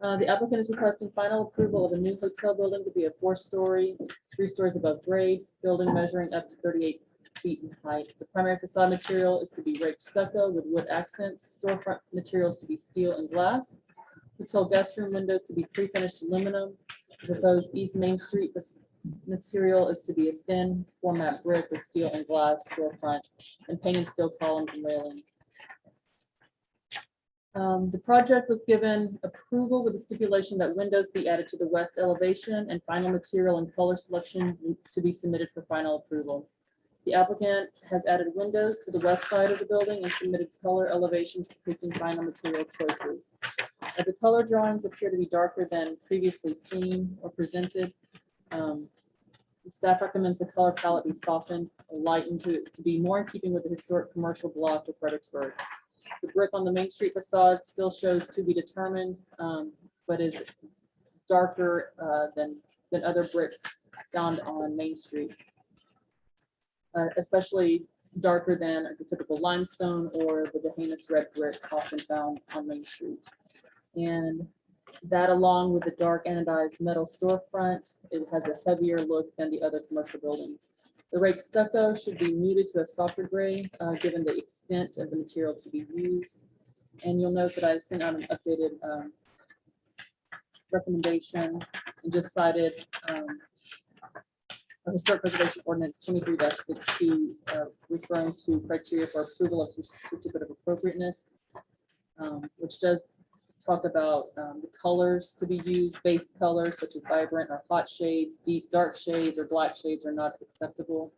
The applicant is requesting final approval of a new hotel building to be a 4-story, 3 stories above grade, building measuring up to 38 feet in height. The primary facade material is to be raked stucco with wood accents, storefront materials to be steel and glass. Hotel guest room windows to be pre-finished aluminum. The proposed East Main Street material is to be a thin format brick with steel and glass storefront and painted steel columns and railings. The project was given approval with the stipulation that windows be added to the west elevation and final material and color selection to be submitted for final approval. The applicant has added windows to the west side of the building and submitted color elevations depicting final material choices. The color drawings appear to be darker than previously seen or presented. The staff recommends the color palette be softened or lightened to be more in keeping with the historic commercial block of Fredericksburg. The brick on the Main Street facade still shows to be determined, but is darker than other bricks found on Main Street. Especially darker than the typical limestone or the Dehanus red brick often found on Main Street. And that, along with the dark anodized metal storefront, it has a heavier look than the other commercial buildings. The rake stucco should be muted to a softer gray, given the extent of the material to be used. And you'll note that I sent out an updated recommendation and just cited our historic preservation ordinance 23-62, referring to criteria for approval of certificate of appropriateness, which does talk about the colors to be used. Base colors such as vibrant or hot shades, deep dark shades, or black shades are not acceptable.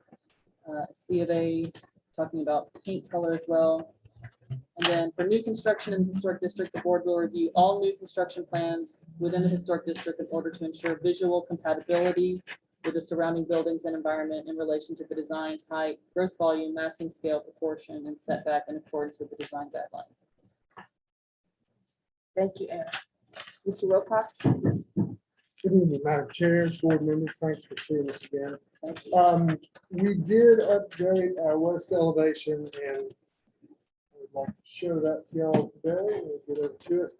C of A talking about paint color as well. And then for new construction in the historic district, the board will review all new construction plans within the historic district in order to ensure visual compatibility with the surrounding buildings and environment in relation to the design height, gross volume, massing scale, proportion, and setback in accordance with the design guidelines. Thank you, Anna. Mr. Wilcox? Good evening, Madam Chair, board members, thanks for seeing us again. We did upgrade our west elevation and I would like to show that to y'all today. We'll get over to it.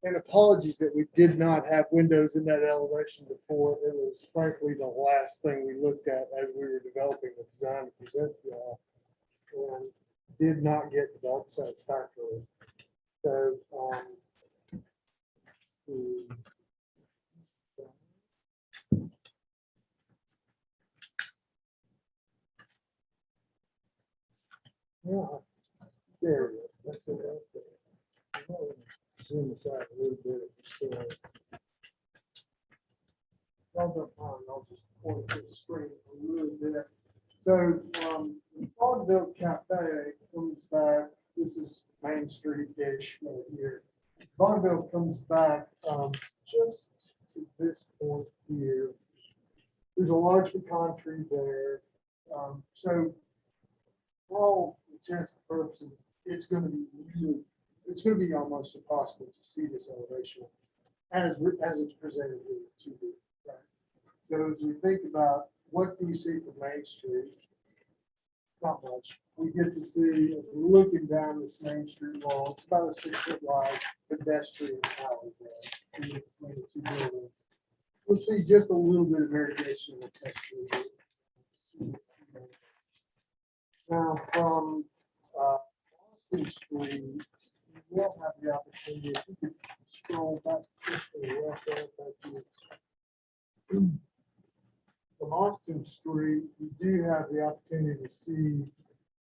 And apologies that we did not have windows in that elevation before. It was frankly the last thing we looked at as we were developing the design to present to y'all. And did not get developed satisfactorily. So, yeah, there we go. That's it right there. Zoom this out a little bit. I'll just point to the screen a little bit. So, Vaudeville Cafe comes back. This is Main Street-ish right here. Vaudeville comes back just to this point here. There's a large pecan tree there. So for all intents and purposes, it's going to be really, it's going to be almost impossible to see this elevation as it's presented here to you. Right? So as we think about what do we see from Main Street, not much. We get to see, as we're looking down this Main Street wall, it's about a 6-foot wide pedestrian alley there in between the two buildings. We'll see just a little bit of variation in the texture. Now from Austin Street, you will have the opportunity, if you could scroll back just to the left there, thank you. From Austin Street, you do have the opportunity to see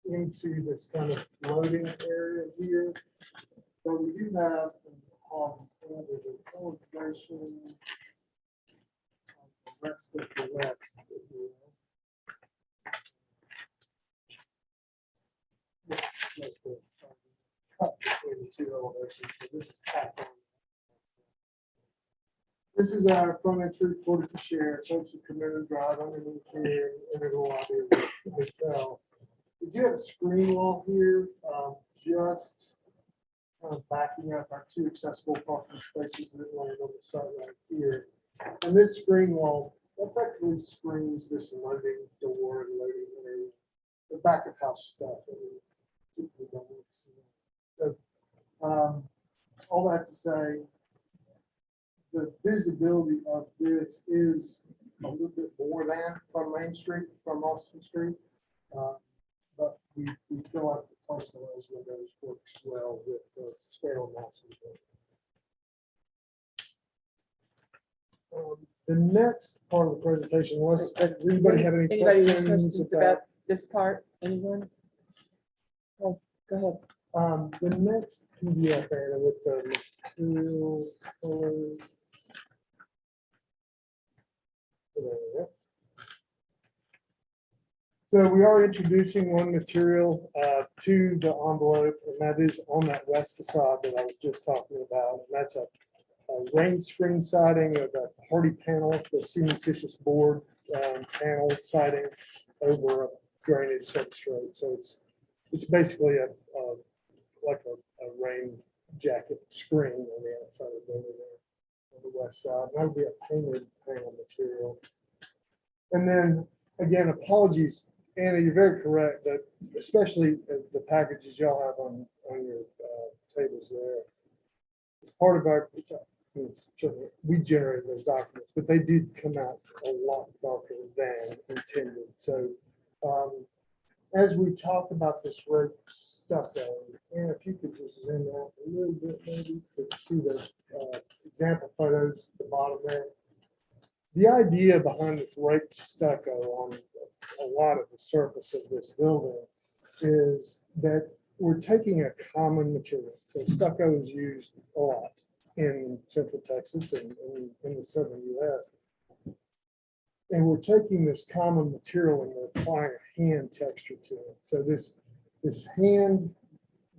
into this kind of loading area here. So we do have there's an elevation of the rest of the west. Yes, that's the cut between the two elevations. So this is tacked on. This is our front entry porta to share. Folks who come in and drive underneath here and in the lobby of the hotel. We do have a screen wall here, just kind of backing up our two accessible parking spaces that land on the side right here. And this screen wall effectively screens this loading door and loading area, the back of house stuff. Typically don't want to see that. So all that to say, the visibility of this is a little bit more than from Main Street, from Austin Street. But we feel like the placement of those windows works well with the scale mass. The next part of the presentation was, anybody have any questions about this part? Anyone? Oh, go ahead. The next PDF area with the material colors. There we go. So we are introducing one material to the envelope, and that is on that west facade that I was just talking about. And that's a rain screen siding of a hardy panel, the cementitious board panel siding over a drainage substrate. So it's basically like a rain jacket screen on the outside of the building there on the west side. That would be a painted panel material. And then again, apologies, Anna, you're very correct that especially the packages y'all have on your tables there. It's part of our, we generate those documents, but they did come out a lot darker than intended. So as we talk about this rope stucco, and if you could just zoom out a little bit maybe to see the example photos at the bottom there. The idea behind this raked stucco on a lot of the surface of this building is that we're taking a common material. So stucco is used a lot in Central Texas and in the Southern US. And we're taking this common material and we're applying a hand texture to it. So this this hand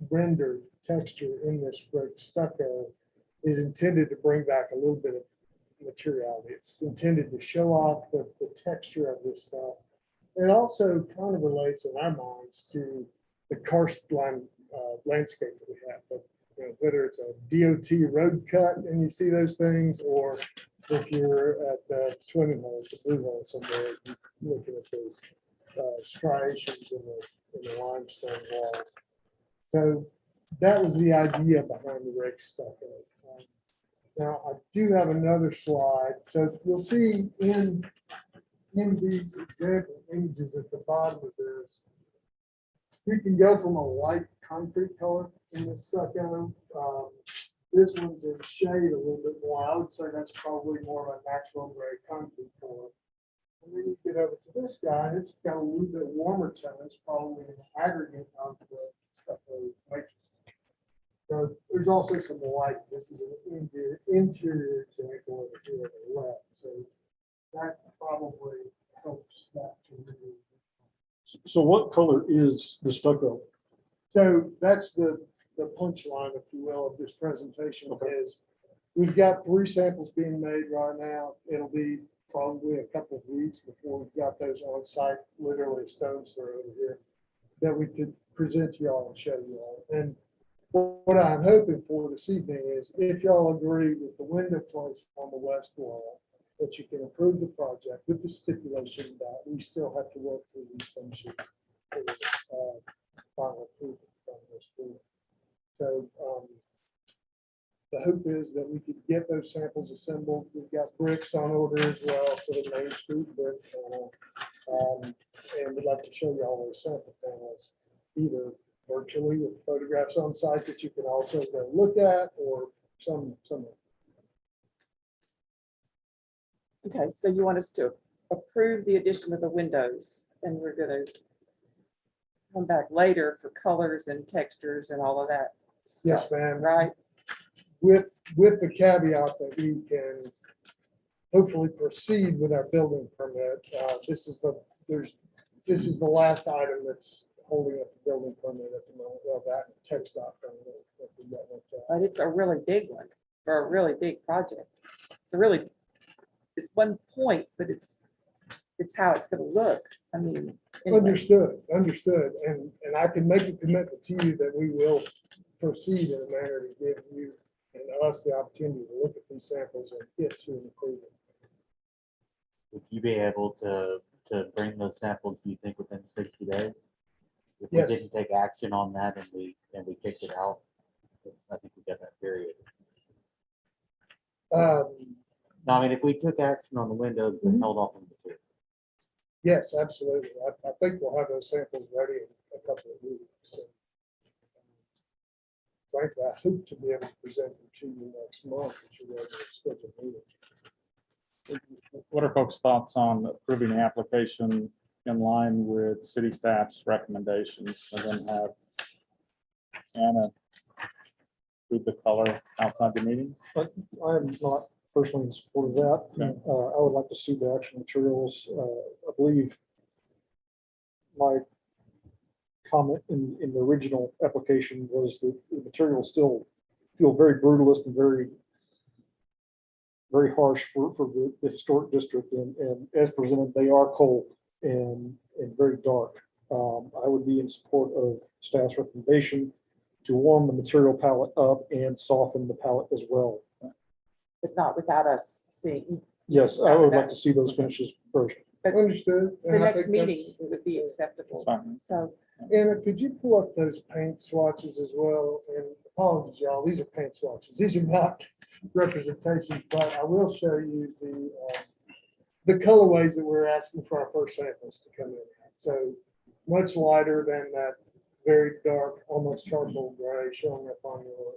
rendered texture in this brick stucco is intended to bring back a little bit of materiality. It's intended to show off the texture of this stuff. It also kind of relates in our minds to the karst landscape that we have. But, you know, whether it's a DOT road cut and you see those things, or if you're at the swimming hole, the blue hole somewhere, you're looking at those striations in the limestone walls. So that was the idea behind the rake stucco. Now, I do have another slide. So you'll see in these example images at the bottom of this, we can go from a light concrete color in this stucco. This one's in shade a little bit more. I would say that's probably more of a natural gray concrete color. And then you get over to this guy, and it's got a little bit warmer tones, probably an aggregate of the stucco matrix. So there's also some light. This is an interior example of it here on the left. So that probably helps that to really. So what color is the stucco? So that's the punchline, if you will, of this presentation is we've got 3 samples being made right now. It'll be probably a couple of weeks before we've got those on site, literally a stone's throw over here, that we could present to y'all and show you all. And what I'm hoping for this evening is if y'all agree with the window placement on the west wall, that you can approve the project with the stipulation that we still have to work through these finishes for final approval from this board. So the hope is that we could get those samples assembled. We've got bricks on order as well for the Main Street brick panel. And we'd like to show you all those sample panels, either virtually with photographs on site that you can also go look at, or some. Okay, so you want us to approve the addition of the windows, and we're gonna come back later for colors and textures and all of that Yes, stuff, ma'am. right? With the caveat that we can hopefully proceed with our building permit. This is the last item that's holding up the building permit at the moment. Well, that text dot permit that we got looked at. But it's a really big one for a really big project. It's one point, but it's how it's gonna look. I mean. anyway. Understood. And I can make a commitment to you that we will proceed in a manner to give you and us the opportunity to look at these samples and get to an approval. Would you be able to bring those samples, do you think, within 60 days? If we Yes. didn't take action on that and we kicked it out, I think we got that period. No, I mean, if we took action on the windows and held off on the material. Yes, absolutely. I think we'll have those samples ready in a couple of weeks. So, frankly, I hope to be able to present them to you next month, at your regular scheduled meeting. What are folks' thoughts on approving the application in line with city staff's recommendations, and then have Anna do the color outside the meeting? But I am not personally in support of that. I would like to see the actual materials. I believe my comment in the original application was that the materials still feel very brutalist and very harsh for the historic district, and as presented, they are cold and very dark. I would be in support of staff's recommendation to warm the material palette up and soften the palette as well. But not without us seeing. Yes, I would like to see those finishes first. But Understood. the And I next think that's- meeting would be acceptable. That's fine. So, Anna, could you pull up those paint swatches as well? And apologies, y'all, these are paint swatches. These are not representations, but I will show you the colorways that we're asking for our first samples to come in. So much lighter than that very dark, almost charcoal gray showing up on your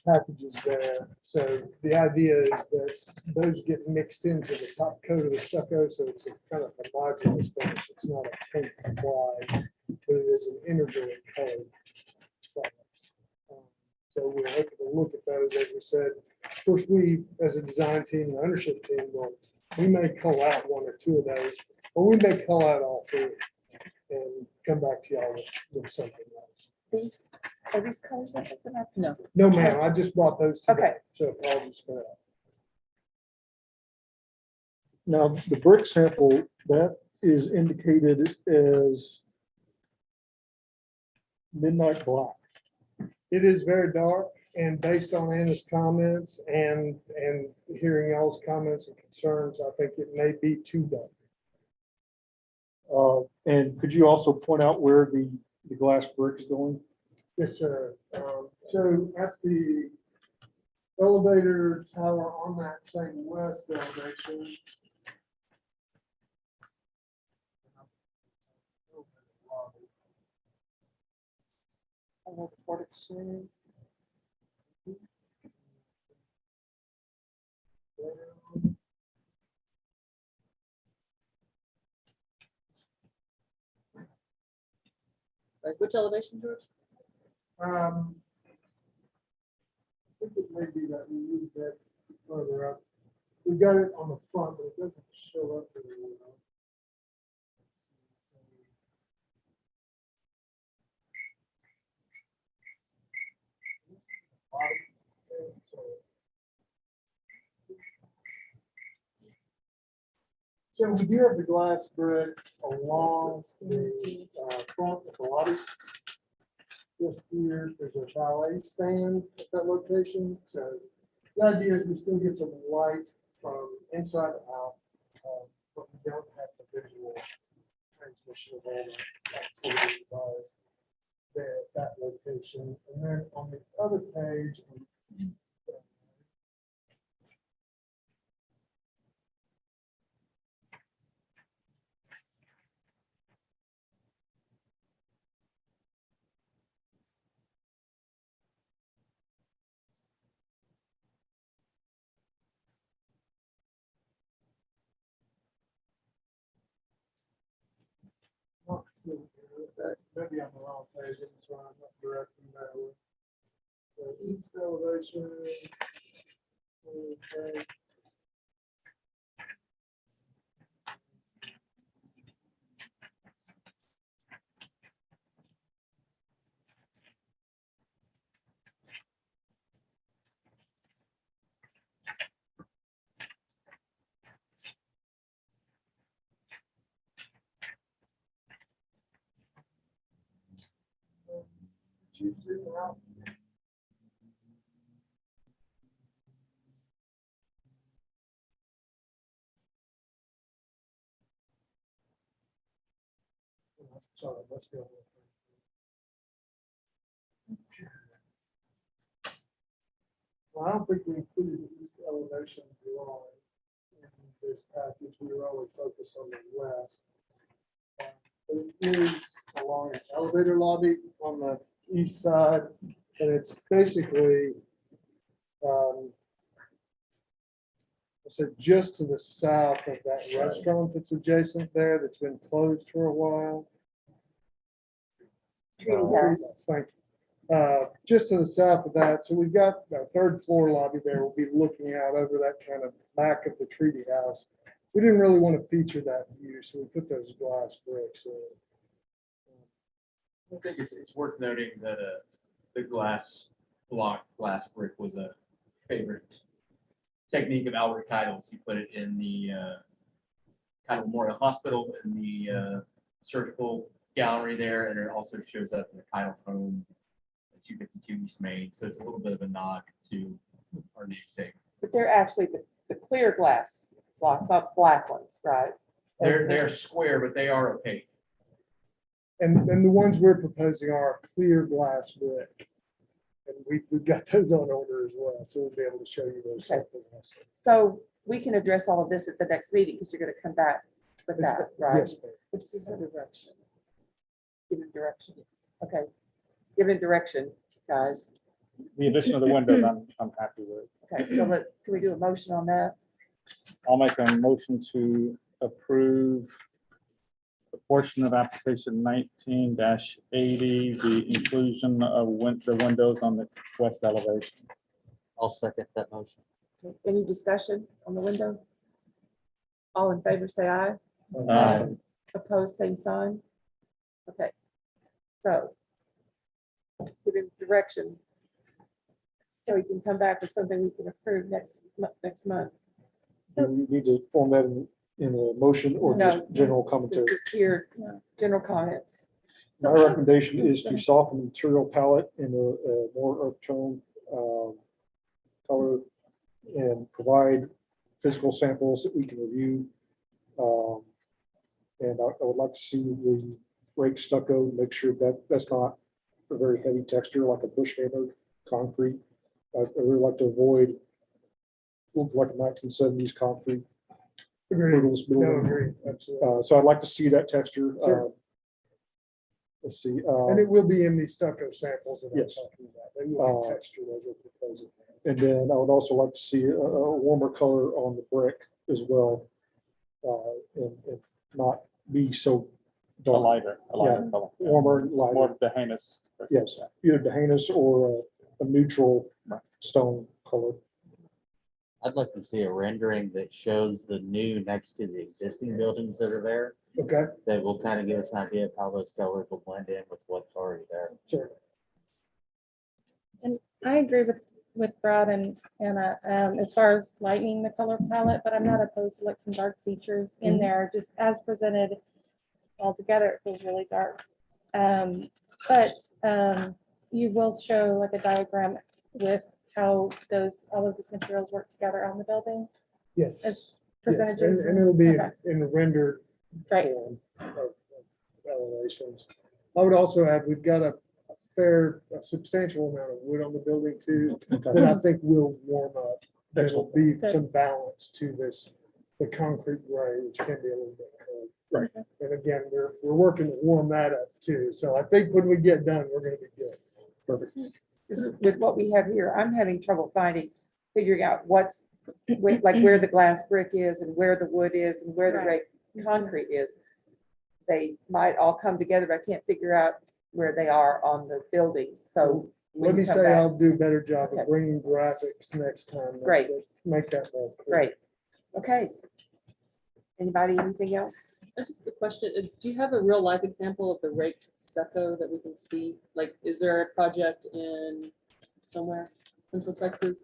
packages there. So the idea is that those get mixed into the top coat of the stucco, so it's a kind of homogeneous finish. It's not a paint applied, but it is an integrally colored stucco. So we're hoping to look at those, as we said. Of course, we, as a design team and ownership team, we may cull out 1 or 2 of those, or we may cull out all 3. and come back to y'all with something else. These, are these colors that it's in our? No, No, ma'am, I just brought those today. Okay. So apologies for that. Now, the brick sample, that is indicated as midnight black. It is very dark, and based on Anna's comments and hearing y'all's comments and concerns, I think it may be too dark. And could you also point out where the glass brick is going? Yes, sir. So at the elevator tower on that same west elevation. I know the Port Exchange. like which elevation, George? I think it may be that we moved that further up. We got it on the front, but it doesn't show up very well. So we do have the glass brick along the front of the lobby. Just here, there's a ballet stand at that location. So the idea is we still get some light from inside out, but we don't have the visual transmission of all the activity buzz there at that location. And then on the other page, on the east side, not seeing here, but maybe I'm the wrong page, that's why I'm not directing that way. The east elevation. Okay. Choose zoom out. Sorry, let's go. Well, I don't think we included the east elevation drawing in this package. We were only focused on the west. It is along an elevator lobby on the east side, and it's basically, I said just to the south of that restaurant that's adjacent there, that's been closed for a while. Treaty House. Thank you. Just to the south of that, so we've got our third floor lobby there. We'll be looking out over that kind of back of the Treaty House. We didn't really want to feature that view, so we put those glass bricks in. I think it's worth noting that the glass brick was a favorite technique of Albert Keitel's. He put it in the Keitel Memorial Hospital, in the surgical gallery there, and it also shows up in the Keitel home at 252 East Main. So it's a little bit of a nod to our namesake. But they're actually the clear glass blocks, not black ones, right? They're square, but they are opaque. And the ones we're proposing are clear glass brick. And we've got those on order as well, so we'll be able to show you those. Okay. samples. So we can address all of this at the next meeting, because you're gonna come back with that, right? Yes, ma'am. Which is the direction. Given direction. Okay. Given direction, guys. The addition of the windows, I'm happy with. Okay, so can we do a motion on that? I'll make a motion to approve the portion of application 19-80, the inclusion of the windows on the west elevation. I'll second that motion. Okay, any discussion on the window? All in favor, say aye. Uh, Opposed, same sign. Okay, so give him direction. So we can come back with something we can approve next month. Do we need to form that in a motion or just No. general It's commentary? just here, general comments. My recommendation is to soften the material palette in a more uptone color and provide physical samples that we can review. And I would like to see the rake stucco, make sure that that's not a very heavy texture like a bush hammered concrete. I really like to avoid look like a 1970s concrete. Agreed. Brutalist No, building. agreed, absolutely. So I'd like to see that texture. Sure. Let's see. And it will be in these stucco samples that I'm Yes. talking about. They will be textured as we're proposing. And then I would also like to see a warmer color on the brick as well. And not be so A dark, lighter color. Yeah. warmer and More lighter. of the heinous. Yes, either Dahanis or a neutral stone color. I'd like to see a rendering that shows the new next to the existing buildings that are there. Okay, That will kind of give us an idea of how those colors will blend in with what's already there. sure. And I agree with Brad and Anna, as far as lightening the color palette, but I'm not opposed to like some dark features in there, just as presented altogether, it feels really dark. But you will show like a diagram with how all of these materials work together on the building Yes. as Yes, percentages. And it'll be Okay. in the rendered Right. form of elevations. I would also add, we've got a substantial amount of wood on the building too, that I think will warm up. There will be Good. some balance to the concrete gray, which can be a little bit cold. Right. And again, we're working to warm that up too. So I think when we get done, we're gonna be good. Perfect. With what we have here, I'm having trouble figuring out like where the glass brick is and where the wood is and where the Right. concrete is. They might all come together, but I can't figure out where they are on the building, so. when Let you me come say, back- I'll do a better job Okay. of bringing graphics next time. Great. Make that more clear. Great, okay. Anybody, anything else? Just a question, do you have a real life example of the raked stucco that we can see? Like, is there a project in somewhere, Central Texas?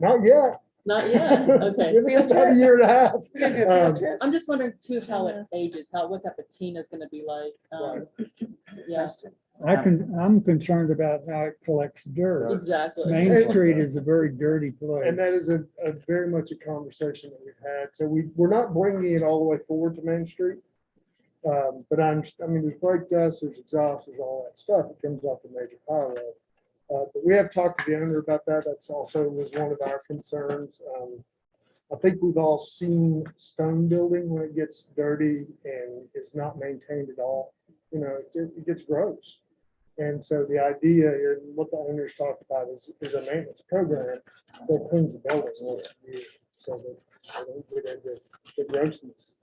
Not yet. Not yet, okay. Give us about a year and a half. You're gonna do a field Um, trip? I'm just wondering too, how it ages, what that patina is gonna be like. Yeah, I'm concerned about how it collects dirt. exactly. Main Street is a very dirty place. And that is a very much a conversation that we've had. So we're not bringing it all the way forward to Main Street. But I mean, there's brake dust, there's exhaust, there's all that stuff that comes off the major highway. But we have talked to the owner about that. That's also was one of our concerns. I think we've all seen stone building when it gets dirty and it's not maintained at all. You know, it gets gross. And so the idea here, and what the owners talked about is a maintenance program that cleans the building once a year, so that they don't get into the grossness.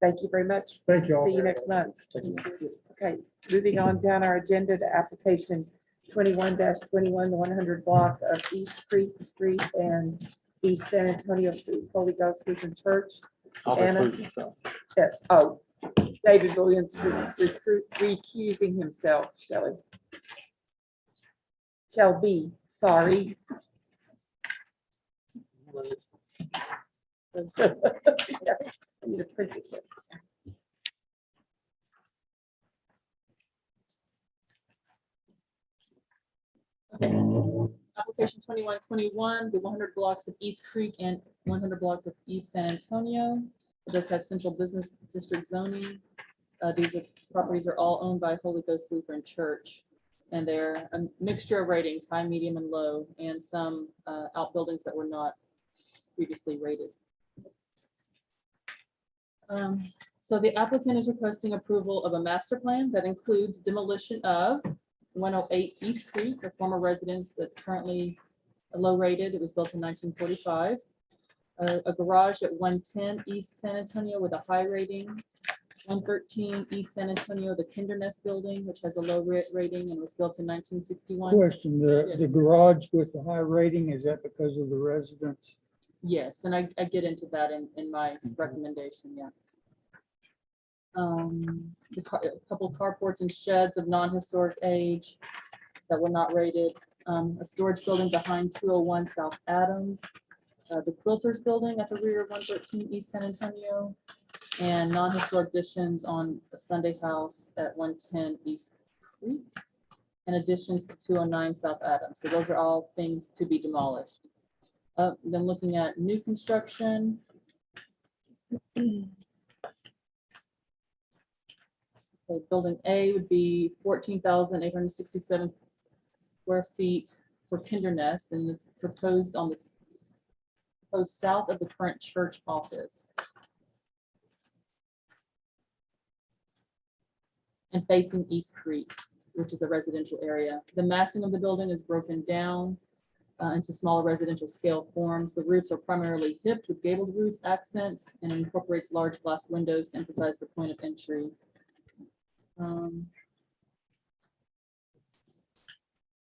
Thank you very much. Thank you all See you very next much. month. Okay, moving on down our agenda to application 21-21, the 100 block of East Creek Street and East San Antonio Street, Holy Ghost Lutheran Church. Anna? Yes, oh, David Williams recusing himself, Shelley. Shelby, sorry. I need to print it. Application 21-21, the 100 blocks of East Creek and 100 block of East San Antonio. It does have central business district zoning. Properties are all owned by Holy Ghost Lutheran Church. And they're a mixture of ratings, high, medium, and low, and some outbuildings that were not previously rated. So the applicant is requesting approval of a master plan that includes demolition of 108 East Creek, a former residence that's currently low rated. It was built in 1945. A garage at 110 East San Antonio with a high rating. 113 East San Antonio, the Kindernest building, which has a low rating and was built in 1961. Question, the Yes. garage with the high rating, is that because of the residents? Yes, and I get into that in my recommendation, yeah. A couple carports and sheds of non-historic age that were not rated. A storage building behind 201 South Adams. The Quilters Building at the rear of 113 East San Antonio. And non-historic additions on a Sunday house at 110 East Creek. And additions to 209 South Adams. So those are all things to be demolished. Then looking at new construction. Okay, building A would be 14,867 square feet for Kinder Nest, and it's proposed on the south of the current church office. And facing East Creek, which is a residential area. The massing of the building is broken down into smaller residential scale forms. The roofs are primarily hipped with gabled roof accents and incorporates large glass windows to emphasize the point of entry.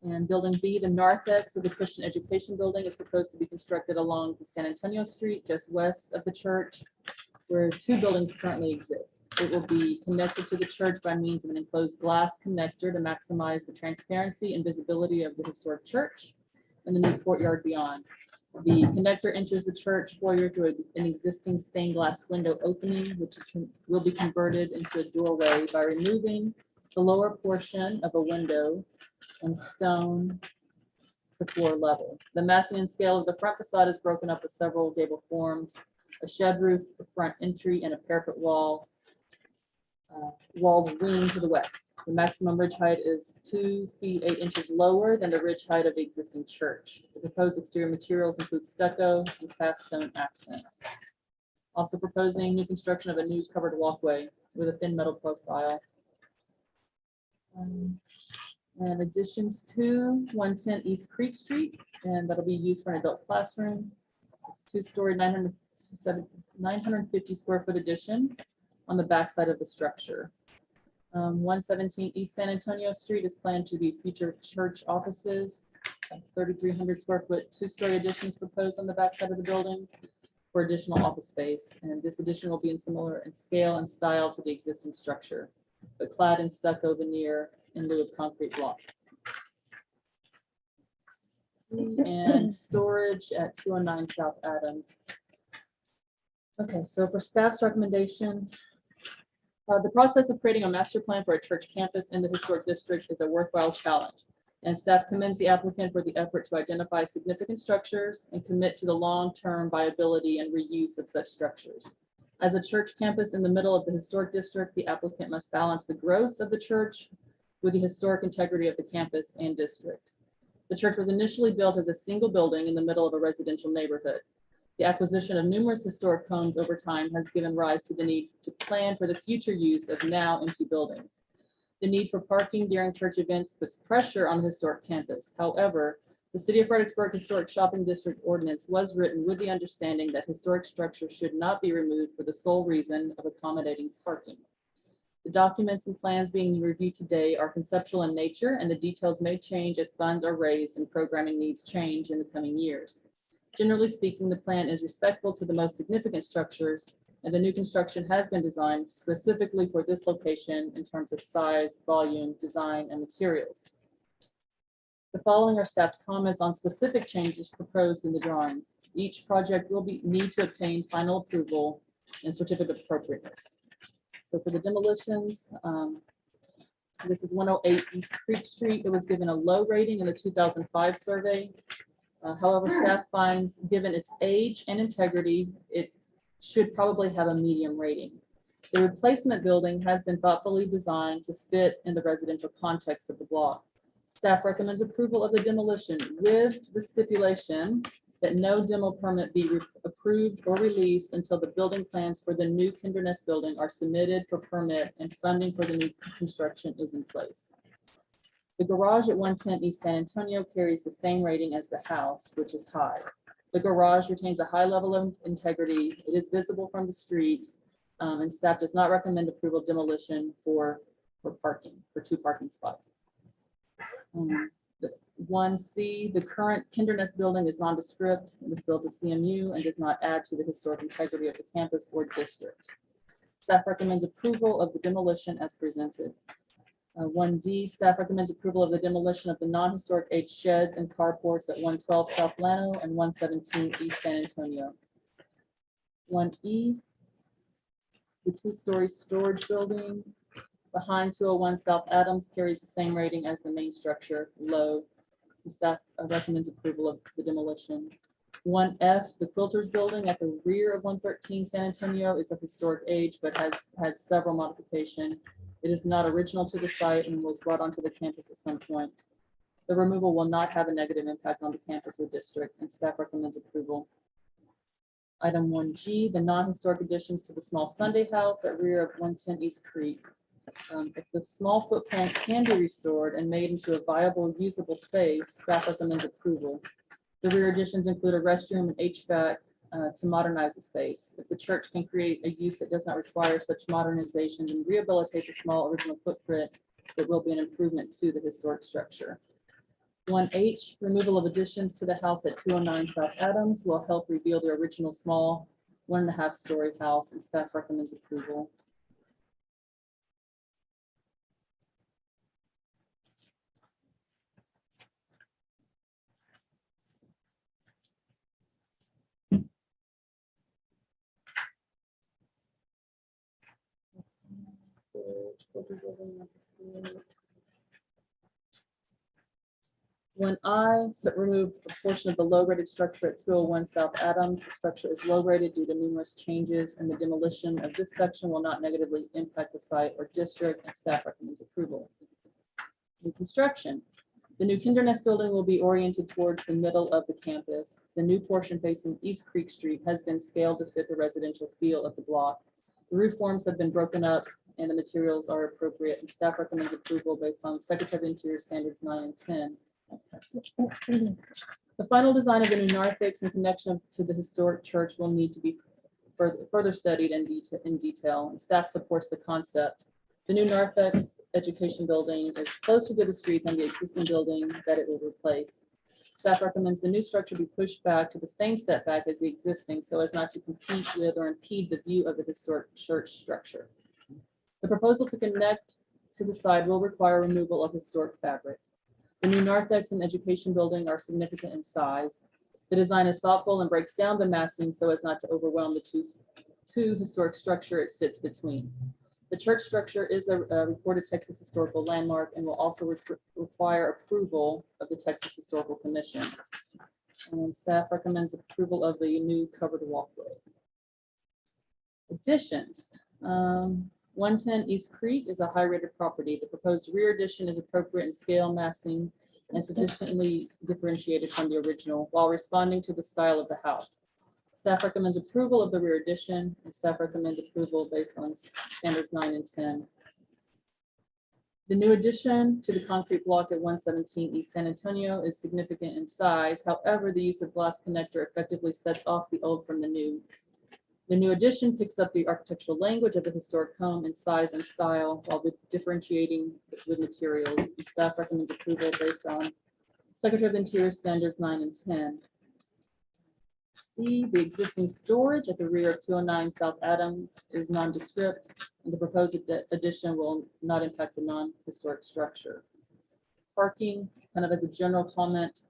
And building B, the narthex of the Christian Education Building is proposed to be constructed along the San Antonio Street, just west of the church, where two buildings currently exist. It will be connected to the church by means of an enclosed glass connector to maximize the transparency and visibility of the historic church and the new courtyard beyond. The connector enters the church foyer through an existing stained glass window opening, which will be converted into a doorway by removing the lower portion of a window and stone to floor level. The massing and scale of the front facade is broken up with several gable forms, a shed roof, a front entry, and a parapet walled wing to the west. The maximum ridge height is 2 feet 8 inches lower than the ridge height of the existing church. The proposed exterior materials include stucco and cast stone accents. Also proposing new construction of a new covered walkway with a thin metal profile. And additions to 110 East Creek Street, and that'll be used for an adult classroom. It's a 2-story, 950 square foot addition on the backside of the structure. 117 East San Antonio Street is planned to be future church offices. 3,300 square foot 2-story additions proposed on the backside of the building for additional office space. And this addition will be in similar in scale and style to the existing structure, but clad in stucco veneer in lieu of concrete block. And storage at 209 South Adams. Okay, so for staff's recommendation, the process of creating a master plan for a church campus in the historic district is a worthwhile challenge, and staff commends the applicant for the effort to identify significant structures and commit to the long-term viability and reuse of such structures. As a church campus in the middle of the historic district, the applicant must balance the growth of the church with the historic integrity of the campus and district. The church was initially built as a single building in the middle of a residential neighborhood. The acquisition of numerous historic homes over time has given rise to the need to plan for the future use of now empty buildings. The need for parking during church events puts pressure on the historic campus. However, the City of Fredericksburg Historic Shopping District Ordinance was written with the understanding that historic structures should not be removed for the sole reason of accommodating parking. The documents and plans being reviewed today are conceptual in nature, and the details may change as funds are raised and programming needs change in the coming years. Generally speaking, the plan is respectful to the most significant structures, and the new construction has been designed specifically for this location in terms of size, volume, design, and materials. The following are staff's comments on specific changes proposed in the drawings. Each project will need to obtain final approval and certificate of appropriateness. So for the demolitions, this is 108 East Creek Street. It was given a low rating in the 2005 survey. However, staff finds, given its age and integrity, it should probably have a medium rating. The replacement building has been thoughtfully designed to fit in the residential context of the block. Staff recommends approval of the demolition with the stipulation that no demo permit be approved or released until the building plans for the new Kinder Nest building are submitted for permit and funding for the new construction is in place. The garage at 110 East San Antonio carries the same rating as the house, which is high. The garage retains a high level of integrity. It is visible from the street, and staff does not recommend approval of demolition for parking, for 2 parking spots. 1C, the current Kinder Nest building is nondescript. It was built of CMU and does not add to the historic integrity of the campus or district. Staff recommends approval of the demolition as presented. 1D, staff recommends approval of the demolition of the non-historic age sheds and carports at 112 South Llano and 117 East San Antonio. 1E, the two-story storage building behind 201 South Adams carries the same rating as the main structure, low. The staff recommends approval of the demolition. 1F, the Quilters building at the rear of 113 San Antonio is of historic age, but has had several modifications. It is not original to the site and was brought onto the campus at some point. The removal will not have a negative impact on the campus or district, and staff recommends approval. Item 1G, the non-historic additions to the small Sunday house at rear of 110 East Creek. If the small footprint can be restored and made into a viable, usable space, staff recommends approval. The rear additions include a restroom and HVAC to modernize the space. If the church can create a use that does not require such modernizations and rehabilitate the small original footprint, it will be an improvement to the historic structure. 1H, removal of additions to the house at 209 South Adams will help reveal the original small 1.5-story house, and staff recommends approval. When remove a portion of the low-rated structure at 201 South Adams, the structure is low-rated due to numerous changes, and the demolition of this section will not negatively impact the site or district, and staff recommends approval. New construction. The new Kindernest building will be oriented towards the middle of the campus. The new portion facing East Creek Street has been scaled to fit the residential feel of the block. The roof forms have been broken up and the materials are appropriate, and staff recommends approval based on Secretary of Interior Standards 9 and 10. The final design of the new narthex in connection to the historic church will need to be further studied in detail, and staff supports the concept. The new narthex education building is closer to the street than the existing building that it will replace. Staff recommends the new structure be pushed back to the same setback as the existing so as not to compete with or impede the view of the historic church structure. The proposal to connect to the side will require removal of historic fabric. The new narthex and education building are significant in size. The design is thoughtful and breaks down the massing so as not to overwhelm the two historic structure it sits between. The church structure is a recorded Texas Historical Landmark and will also require approval of the Texas Historical Commission. And staff recommends approval of the new covered walkway. Additions. 110 East Creek is a high-rated property. The proposed rear addition is appropriate in scale, massing, and sufficiently differentiated from the original while responding to the style of the house. Staff recommends approval of the rear addition, and staff recommends approval based on standards 9 and 10. The new addition to the concrete block at 117 East San Antonio is significant in size. However, the use of glass connector effectively sets off the old from the new. The new addition picks up the architectural language of the historic home in size and style while differentiating with materials. And staff recommends approval based on Secretary of Interior Standards 9 and 10. C, the existing storage at the rear of 209 South Adams is nondescript, and the proposed addition will not impact the non-historic structure. Parking, kind of as a general comment,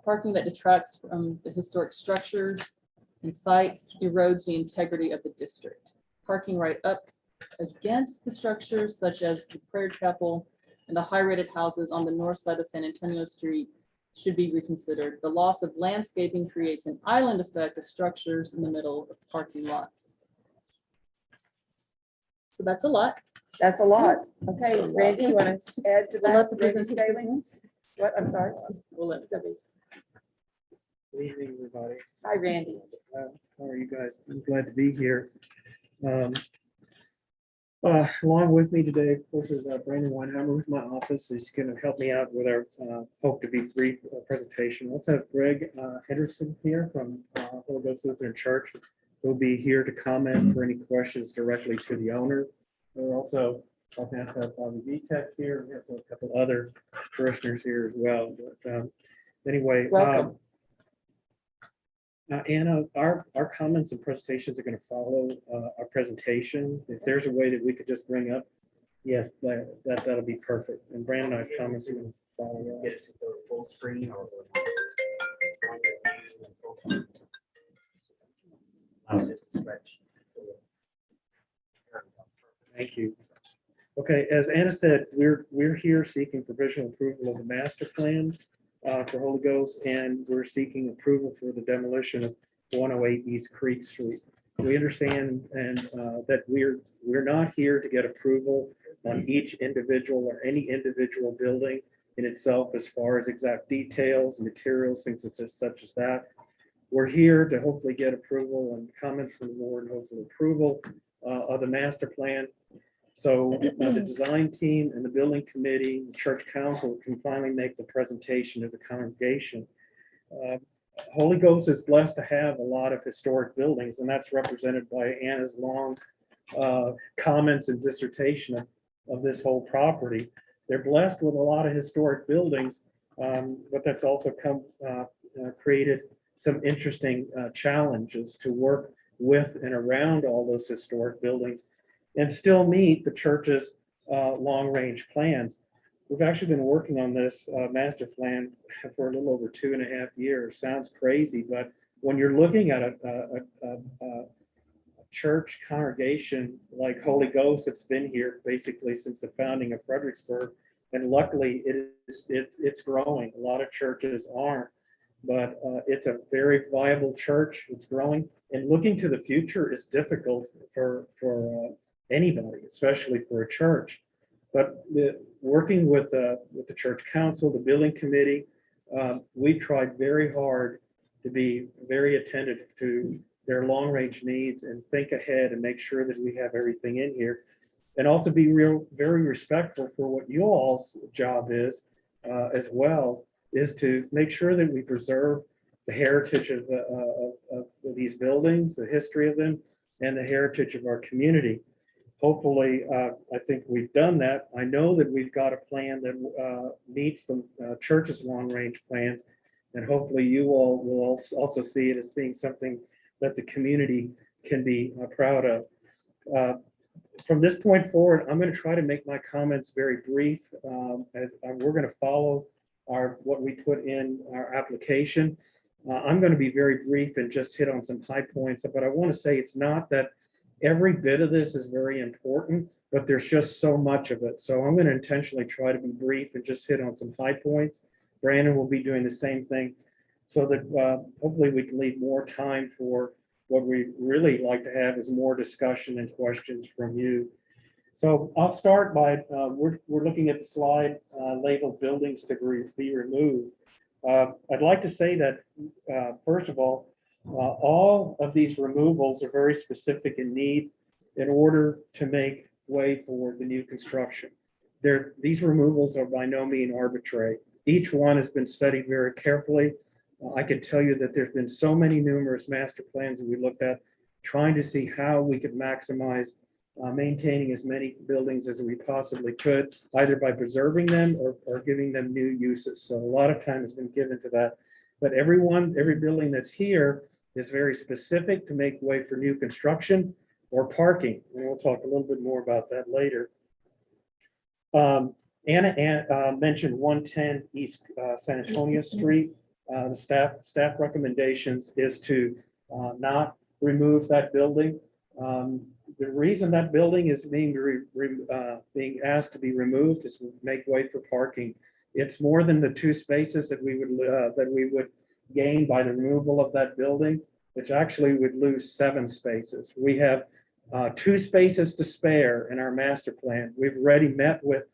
parking that detracts from the historic structures and sites erodes the integrity of the district. Parking right up against the structures such as the prayer chapel and the high-rated houses on the north side of San Antonio Street should be reconsidered. The loss of landscaping creates an island effect of structures in the middle of parking lots. So that's a lot. That's a lot. Okay, Randy, you want to add to We'll that? let the Randy presentation Staley? What, I'm sorry. We'll let Debbie. Good evening, everybody. Hi, Randy. How are you guys? I'm glad to be here. Along with me today, of course, is Brandon Weinheimer with my office. He's going to help me out with our hope to be brief presentation. Let's have Greg Henderson here from Holy Ghost Lutheran Church. He'll be here to comment for any questions directly to the owner. We're also talking about Bobby Vitek here. We have a couple other parishioners here as well. But anyway, Welcome. Anna, our comments and presentations are going to follow our presentation. If there's a way that we could just bring up, yes, that'll be perfect. And Brandon and I's comments are going to follow. Get it to go full screen or. Just a stretch. Thank you. Okay, as Anna said, we're here seeking provisional approval of the master plan for Holy Ghost, and we're seeking approval for the demolition of 108 East Creek Street. We understand and that we're not here to get approval on each individual or any individual building in itself as far as exact details, materials, things such as that. We're here to hopefully get approval and comments from the board and hopefully approval of the master plan. So the design team and the building committee, the church council can finally make the presentation to the congregation. Holy Ghost is blessed to have a lot of historic buildings, and that's represented by Anna's long comments and dissertation of this whole property. They're blessed with a lot of historic buildings, but that's also created some interesting challenges to work with and around all those historic buildings and still meet the church's long-range plans. We've actually been working on this master plan for a little over 2.5 years. Sounds crazy, but when you're looking at a church congregation like Holy Ghost, it's been here basically since the founding of Fredericksburg, and luckily it's growing. A lot of churches aren't, but it's a very viable church. It's growing, and looking to the future is difficult for anybody, especially for a church. But working with the church council, the building committee, we tried very hard to be very attentive to their long-range needs and think ahead and make sure that we have everything in here, and also be very respectful for what you all's job is as well, is to make sure that we preserve the heritage of these buildings, the history of them, and the heritage of our community. Hopefully, I think we've done that. I know that we've got a plan that meets the church's long-range plans, and hopefully you all will also see it as being something that the community can be proud of. From this point forward, I'm going to try to make my comments very brief, as we're going to follow what we put in our application. I'm going to be very brief and just hit on some high points, but I want to say it's not that every bit of this is very important, but there's just so much of it. So I'm going to intentionally try to be brief and just hit on some high points. Brandon will be doing the same thing, so that hopefully we can leave more time for what we really like to have is more discussion and questions from you. So I'll start by, we're looking at the slide labeled buildings to be removed. I'd like to say that, first of all of these removals are very specific in need in order to make way for the new construction. These removals are by no means arbitrary. Each one has been studied very carefully. I can tell you that there's been so many numerous master plans that we looked at, trying to see how we could maximize maintaining as many buildings as we possibly could, either by preserving them or giving them new uses. So a lot of time has been given to that. But every building that's here is very specific to make way for new construction or parking. And we'll talk a little bit more about that later. Anna mentioned 110 East San Antonio Street. The staff recommendations is to not remove that building. The reason that building is being asked to be removed is to make way for parking. It's more than the 2 spaces that we would gain by the removal of that building, which actually would lose 7 spaces. We have 2 spaces to spare in our master plan. We've already met with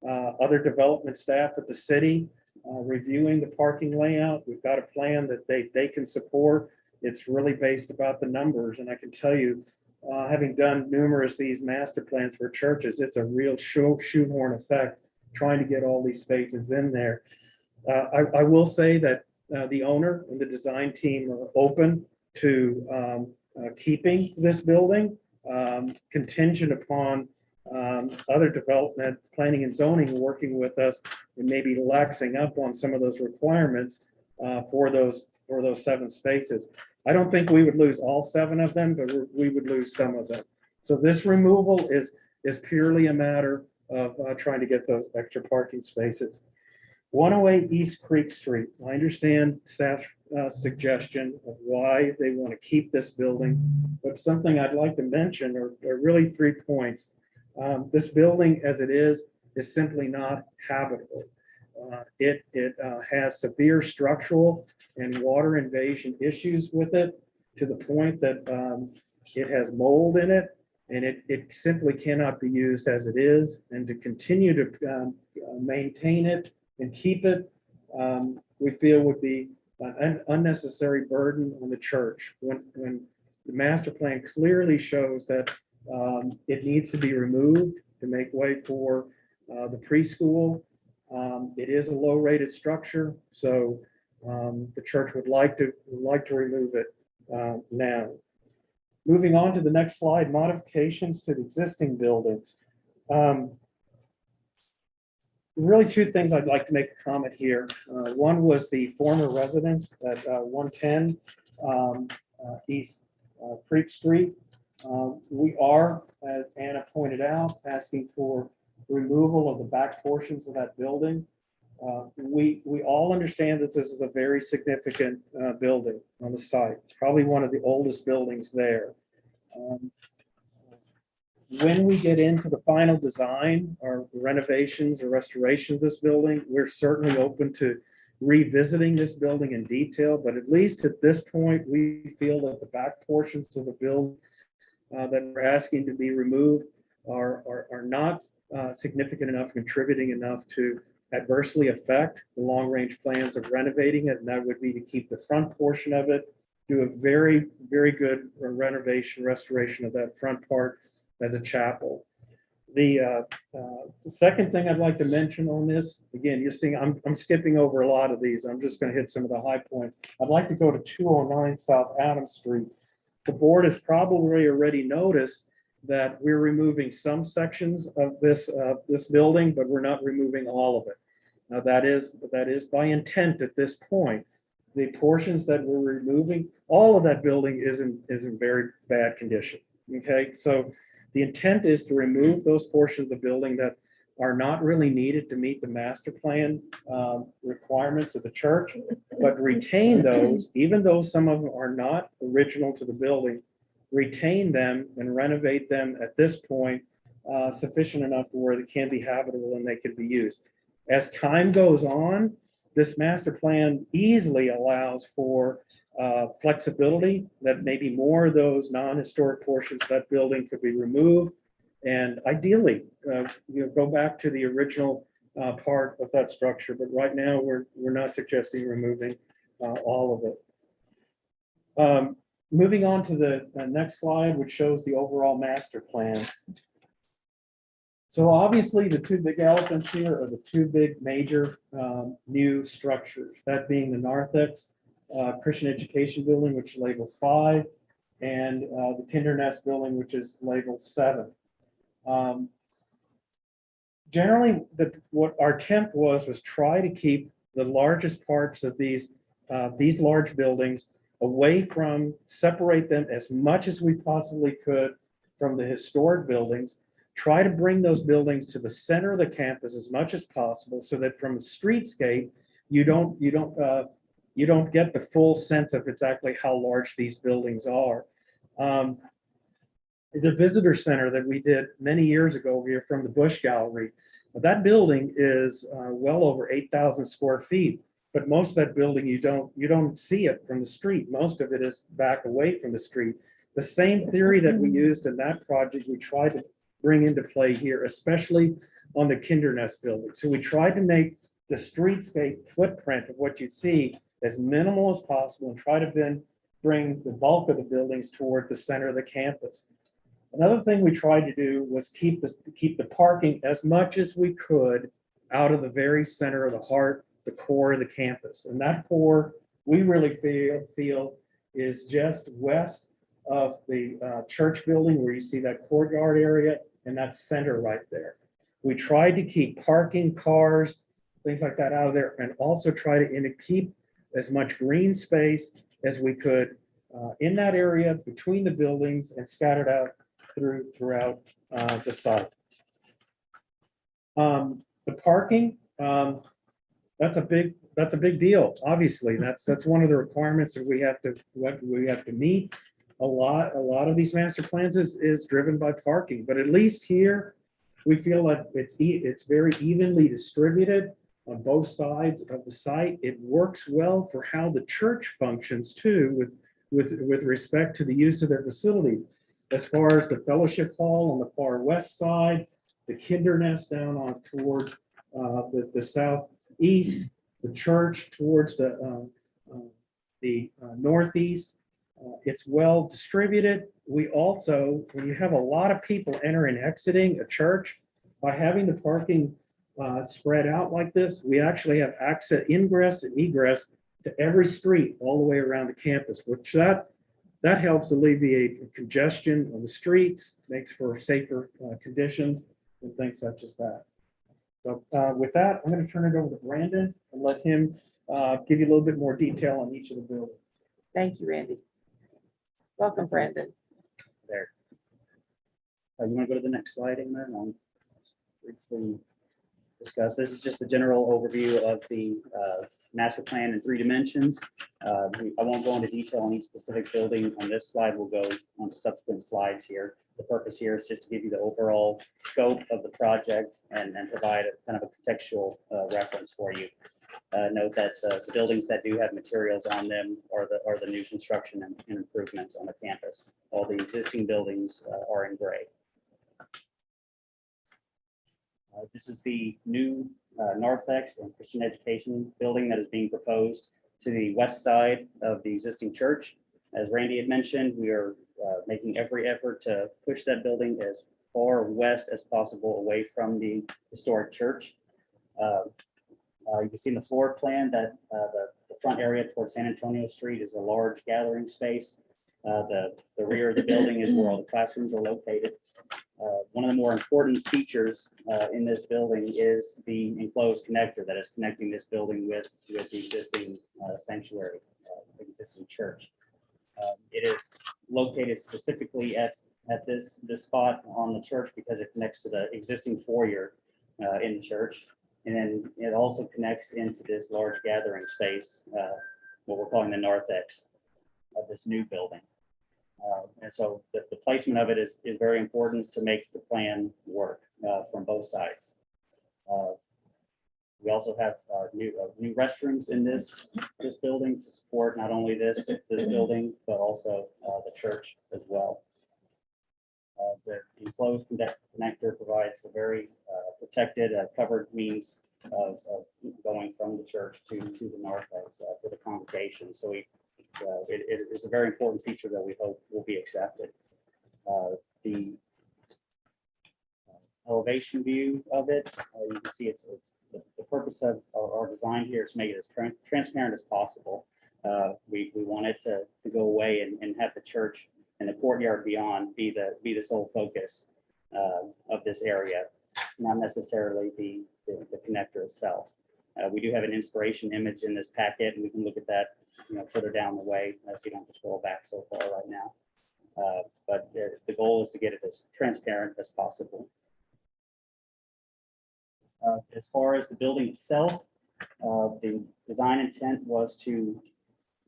other development staff at the city, reviewing the parking layout. We've got a plan that they can support. It's really based about the numbers, and I can tell you, having done numerous these master plans for churches, it's a real shoehorn effect trying to get all these spaces in there. I will say that the owner and the design team are open to keeping this building, contingent upon other development, planning and zoning working with us and maybe laxing up on some of those requirements for those for those 7 spaces. I don't think we would lose all 7 of them, but we would lose some of them. So this removal is purely a matter of trying to get those extra parking spaces. 108 East Creek Street. I understand staff's suggestion of why they want to keep this building, but something I'd like to mention are really 3 points. This building as it is simply not habitable. It has severe structural and water invasion issues with it, to the point that it has mold in it, and it simply cannot be used as it is. And to continue to maintain it and keep it, we feel would be an unnecessary burden on the church, when the master plan clearly shows that it needs to be removed to make way for the preschool. It is a low-rated structure, so the church would like to remove it now. Moving on to the next slide, modifications to the existing buildings. Really 2 things I'd like to make a comment here. One was the former residence at 110 East Creek Street. We are, as Anna pointed out, asking for removal of the back portions of that building. We all understand that this is a very significant building on the site, probably one of the oldest buildings there. When we get into the final design or renovations or restoration of this building, we're certainly open to revisiting this building in detail, but at least at this point, we feel that the back portions of the building that we're asking to be removed are not significant enough, contributing enough to adversely affect the long-range plans of renovating it, and that would be to keep the front portion of it, do a very, very good restoration of that front part as a chapel. The second thing I'd like to mention on this, again, you're seeing I'm skipping over a lot of these. I'm just going to hit some of the high points. I'd like to go to 209 South Adams Street. The board has probably already noticed that we're removing some sections of this building, but we're not removing all of it. Now that is by intent at this point. The portions that we're removing, all of that building is in very bad condition. Okay, so the intent is to remove those portions of the building that are not really needed to meet the master plan requirements of the church, but retain those, even though some of them are not original to the building, retain them and renovate them at this point sufficient enough to where they can be habitable and they can be used. As time goes on, this master plan easily allows for flexibility, that maybe more of those non-historic portions of that building could be removed, and ideally go back to the original part of that structure. But right now we're not suggesting removing all of it. Moving on to the next slide, which shows the overall master plan. So obviously the 2 big elephants here are the 2 big major new structures, that being the narthex Christian Education Building, which is labeled 5, and the Kindernest Building, which is labeled 7. Generally, what our attempt was try to keep the largest parts of these large buildings away from, separate them as much as we possibly could from the historic buildings, try to bring those buildings to the center of the campus as much as possible, so that from the streetscape, you don't get the full sense of exactly how large these buildings are. The visitor center that we did many years ago over here from the Bush Gallery, that building is well over 8,000 square feet. But most of that building, you don't see it from the street. Most of it is back away from the street. The same theory that we used in that project, we tried to bring into play here, especially on the Kindernest building. So we tried to make the streetscape footprint of what you'd see as minimal as possible, and try to then bring the bulk of the buildings toward the center of the campus. Another thing we tried to do was keep the parking as much as we could out of the very center of the heart, the core of the campus. And that core, we really feel is just west of the church building, where you see that courtyard area and that center right there. We tried to keep parking, cars, things like that out of there, and also try to keep as much green space as we could in that area between the buildings and scattered out throughout the site. The parking, that's a big deal. Obviously, that's one of the requirements that we have to meet. A lot of these master plans is driven by parking, but at least here we feel like it's very evenly distributed on both sides of the site. It works well for how the church functions too, with respect to the use of their facilities. As far as the fellowship hall on the far west side, the kinder nest down on towards the southeast, the church towards the northeast. It's well distributed. We also, when you have a lot of people entering and exiting a church, by having the parking spread out like this, we actually have access, ingress and egress to every street all the way around the campus, which that helps alleviate congestion on the streets, makes for safer conditions and things such as that. So with that, I'm going to turn it over to Brandon and let him give you a little bit more detail on each of the buildings. Thank you, Randy. Welcome, Brandon. There. You want to go to the next slide, Ingmar? I'll briefly discuss. This is just a general overview of the master plan in 3 dimensions. I won't go into detail on each specific building on this slide. We'll go on to subsequent slides here. The purpose here is just to give you the overall scope of the project and provide a kind of a contextual reference for you. Note that the buildings that do have materials on them are the new construction and improvements on the campus. All the existing buildings are in gray. This is the new Narthex and Christian Education building that is being proposed to the west side of the existing church. As Randy had mentioned, we are making every effort to push that building as far west as possible away from the historic church. You can see in the floor plan that the front area towards San Antonio Street is a large gathering space. The rear of the building is where all the classrooms are located. One of the more important features in this building is the enclosed connector that is connecting this building with the existing sanctuary, existing church. It is located specifically at this spot on the church because it connects to the existing foyer in the church. And then it also connects into this large gathering space, what we're calling the narthex of this new building. And so the placement of it is very important to make the plan work from both sides. We also have new restrooms in this building to support not only this building, but also the church as well. The enclosed connector provides a very protected, covered means of going from the church to the narthex for the congregation. So it is a very important feature that we hope will be accepted. The elevation view of it, you can see the purpose of our design here is to make it as transparent as possible. We want it to go away and have the church and the courtyard beyond be the sole focus of this area, not necessarily the connector itself. We do have an inspiration image in this packet, and we can look at that further down the way, so you don't have to scroll back so far right now. But the goal is to get it as transparent as possible. As far as the building itself, the design intent was to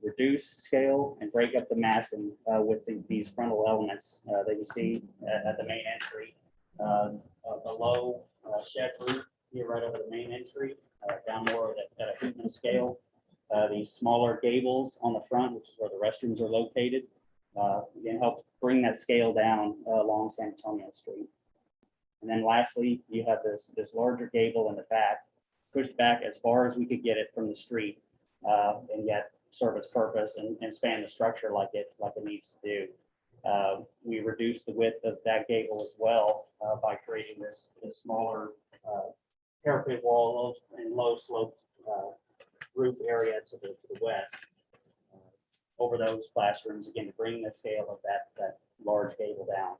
reduce scale and break up the massing with these frontal elements that you see at the main entry. A low shed roof here right over the main entry, down more at a Whitman scale. These smaller gables on the front, which is where the restrooms are located, again, help bring that scale down along San Antonio Street. And then lastly, you have this larger gable in the back, pushed back as far as we could get it from the street, and yet serve its purpose and span the structure like it needs to do. We reduced the width of that gable as well by creating this smaller parapet wall and low slope roof area to the west over those classrooms, again, to bring the scale of that large gable down.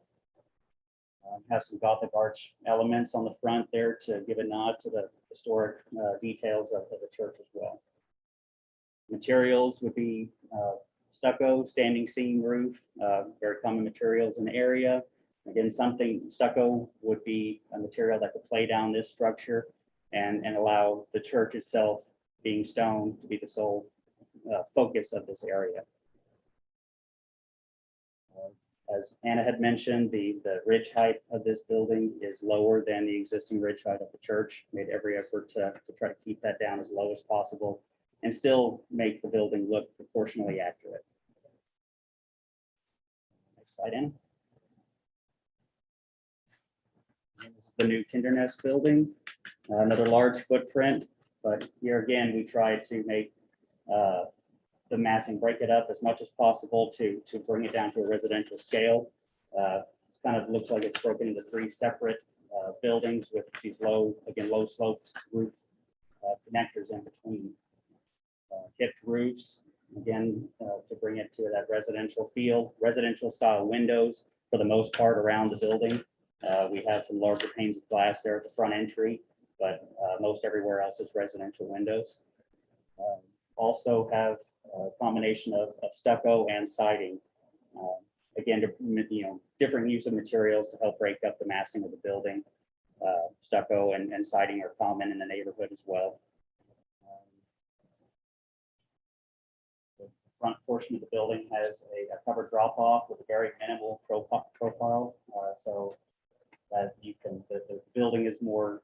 Have some Gothic arch elements on the front there to give a nod to the historic details of the church as well. Materials would be stucco, standing seam roof, very common materials in the area. Again, stucco would be a material that could play down this structure and allow the church itself, being stone, to be the sole focus of this area. As Anna had mentioned, the ridge height of this building is lower than the existing ridge height of the church. Made every effort to try to keep that down as low as possible and still make the building look proportionally accurate. Next slide, Anna. This is the new Kindernest building, another large footprint, but here again, we tried to make the massing, break it up as much as possible to bring it down to a residential scale. It kind of looks like it's broken into 3 separate buildings with these low sloped roof connectors in between. Hipped roofs, again, to bring it to that residential feel, residential style windows for the most part around the building. We have some larger panes of glass there at the front entry, but most everywhere else is residential windows. Also have a combination of stucco and siding. Again, different use of materials to help break up the massing of the building. Stucco and siding are common in the neighborhood as well. The front portion of the building has a covered drop off with a very minimal profile, so that the building is more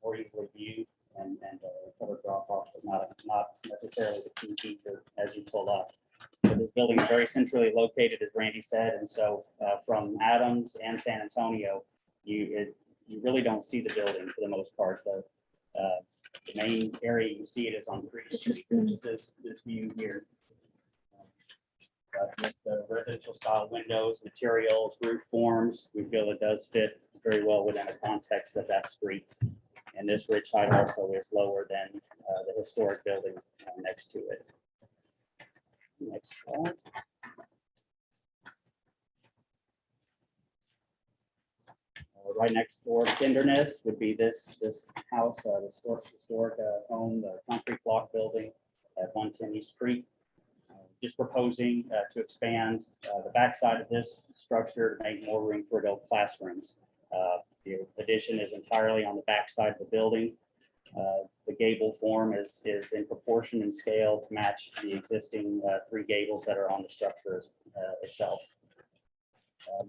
easily viewed, and covered drop off is not necessarily the key feature as you pull up. So this building is very centrally located, as Randy said, and so from Adams and San Antonio, you really don't see the building for the most part. The main area you see it is on Creek Street, which is this view here. With the residential style windows, materials, roof forms, we feel it does fit very well within the context of that street. And this ridge height also is lower than the historic building next to it. Next slide. Right next door to Kindernest would be this house, the historic home, the concrete block building at 110 East Street. Just proposing to expand the backside of this structure to make more room for adult classrooms. The addition is entirely on the backside of the building. The gable form is in proportion and scale to match the existing 3 gables that are on the structure itself.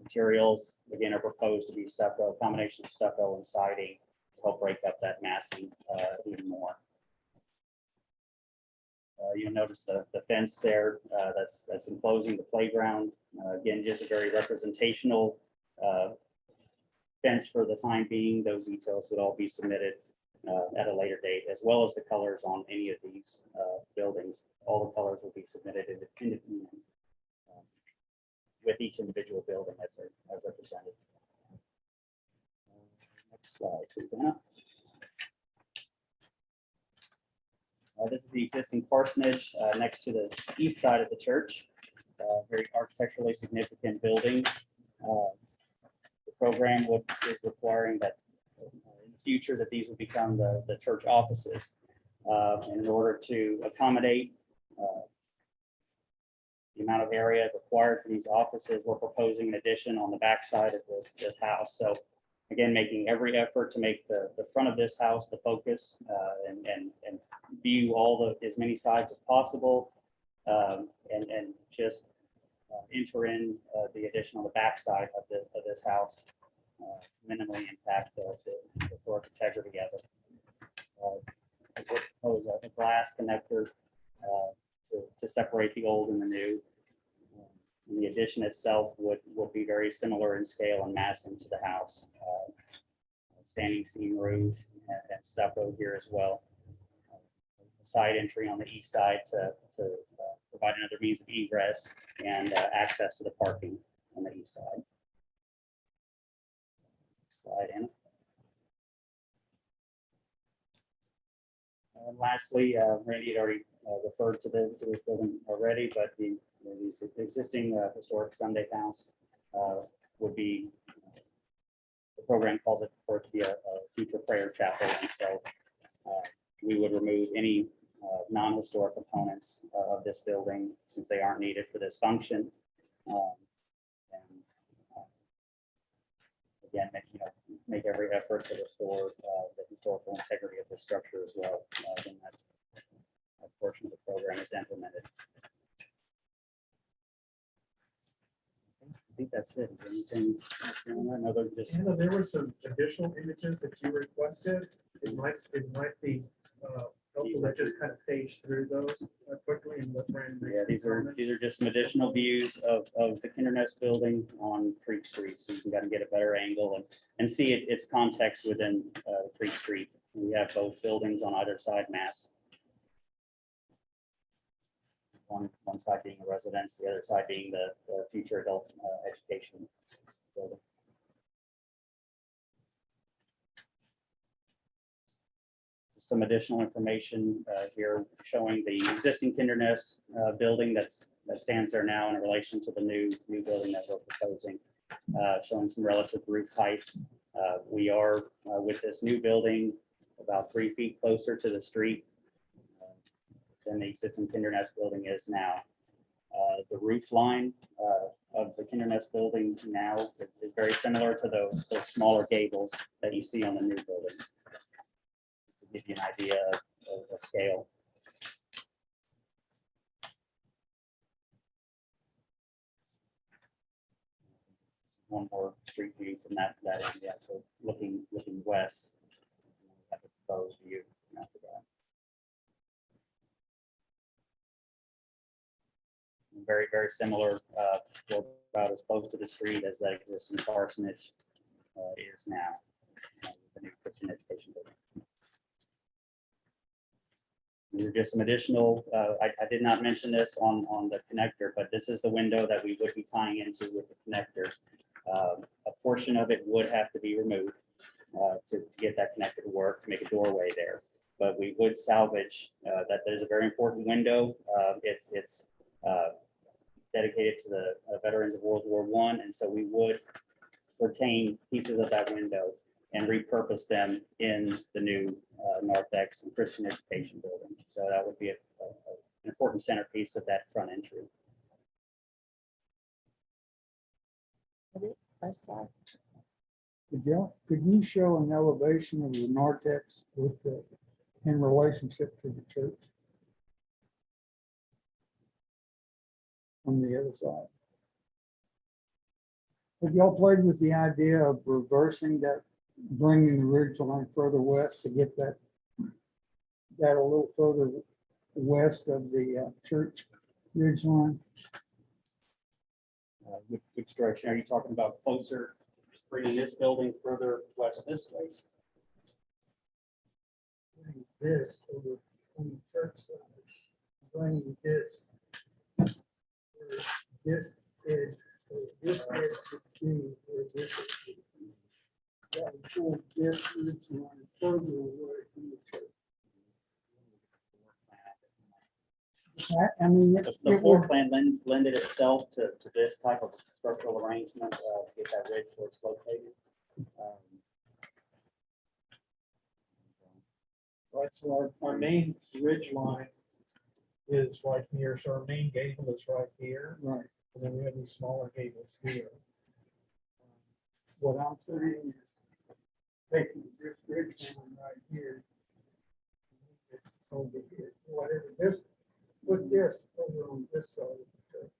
Materials, again, are proposed to be stucco, a combination of stucco and siding to help break up that massing even more. You'll notice the fence there that's enclosing the playground. Again, just a very representational fence for the time being. Those details would all be submitted at a later date, as well as the colors on any of these buildings. All the colors will be submitted independently with each individual building as they're presented. Next slide, please, Anna. This is the existing parsonage next to the east side of the church. Very architecturally significant building. The program is requiring that in the future that these will become the church offices. And in order to accommodate the amount of area required for these offices, we're proposing an addition on the backside of this house. So again, making every effort to make the front of this house the focus and view as many sides as possible, and just enter in the addition on the backside of this house, minimally impact the historic integrity of it. We propose a glass connector to separate the old and the new. And the addition itself would be very similar in scale and massing to the house. Standing seam roof and stucco here as well. Side entry on the east side to provide another means of egress and access to the parking on the east side. Next slide, Anna. And lastly, Randy had already referred to this building already, but the existing historic Sunday house would be, the program calls it for it to be a future prayer chapel, and so we would remove any non-historic components of this building, since they aren't needed for this function. And again, make every effort to restore the historical integrity of the structure as well, when that portion of the program is implemented. I think that's it. Is there anything else you want to know? Other just Anna, there were some additional images that you requested. It might be helpful to just kind of page through those quickly and what Brandon. Yeah, these are just some additional views of the Kindernest building on Creek Street, so you can kind of get a better angle and see its context within Creek Street. We have both buildings on either side mass. One side being a residence, the other side being the future adult education building. Some additional information here showing the existing Kindernest building that stands there now in relation to the new building that we're proposing, showing some relative roof heights. We are with this new building about 3 feet closer to the street than the existing Kindernest building is now. The roof line of the Kindernest building now is very similar to those smaller gables that you see on the new building. Give you an idea of scale. One more street view from that end, yeah. So looking west, have a proposed view after that. Very similar, about as close to the street as that existing parsonage is now. The new Christian education building. These are just some additional, I did not mention this on the connector, but this is the window that we would be tying into with the connector. A portion of it would have to be removed to get that connector to work, to make a doorway there. But we would salvage that. There's a very important window. It's dedicated to the veterans of World War I, and so we would retain pieces of that window and repurpose them in the new narthex and Christian education building. So that would be an important centerpiece of that front entry. Could you show an elevation of the narthex with the, in relationship to the church? On the other side. Have y'all played with the idea of reversing that, bringing the ridge line further west to get that a little further west of the church ridge line? Which direction are you talking about? Closer, bringing this building further west this way? This over on the church side, bringing this edge, this edge should be where this is. That would pull this ridge line further away from the church. I mean, The floor plan lended itself to this type of structural arrangement to get that ridge where it's located. Right, so our main ridge line is right here, so our main gable is right here. Right. And then we have these smaller gables here. What I'm saying is taking this ridge line right here, over here, whatever this, put this over on this side of the church.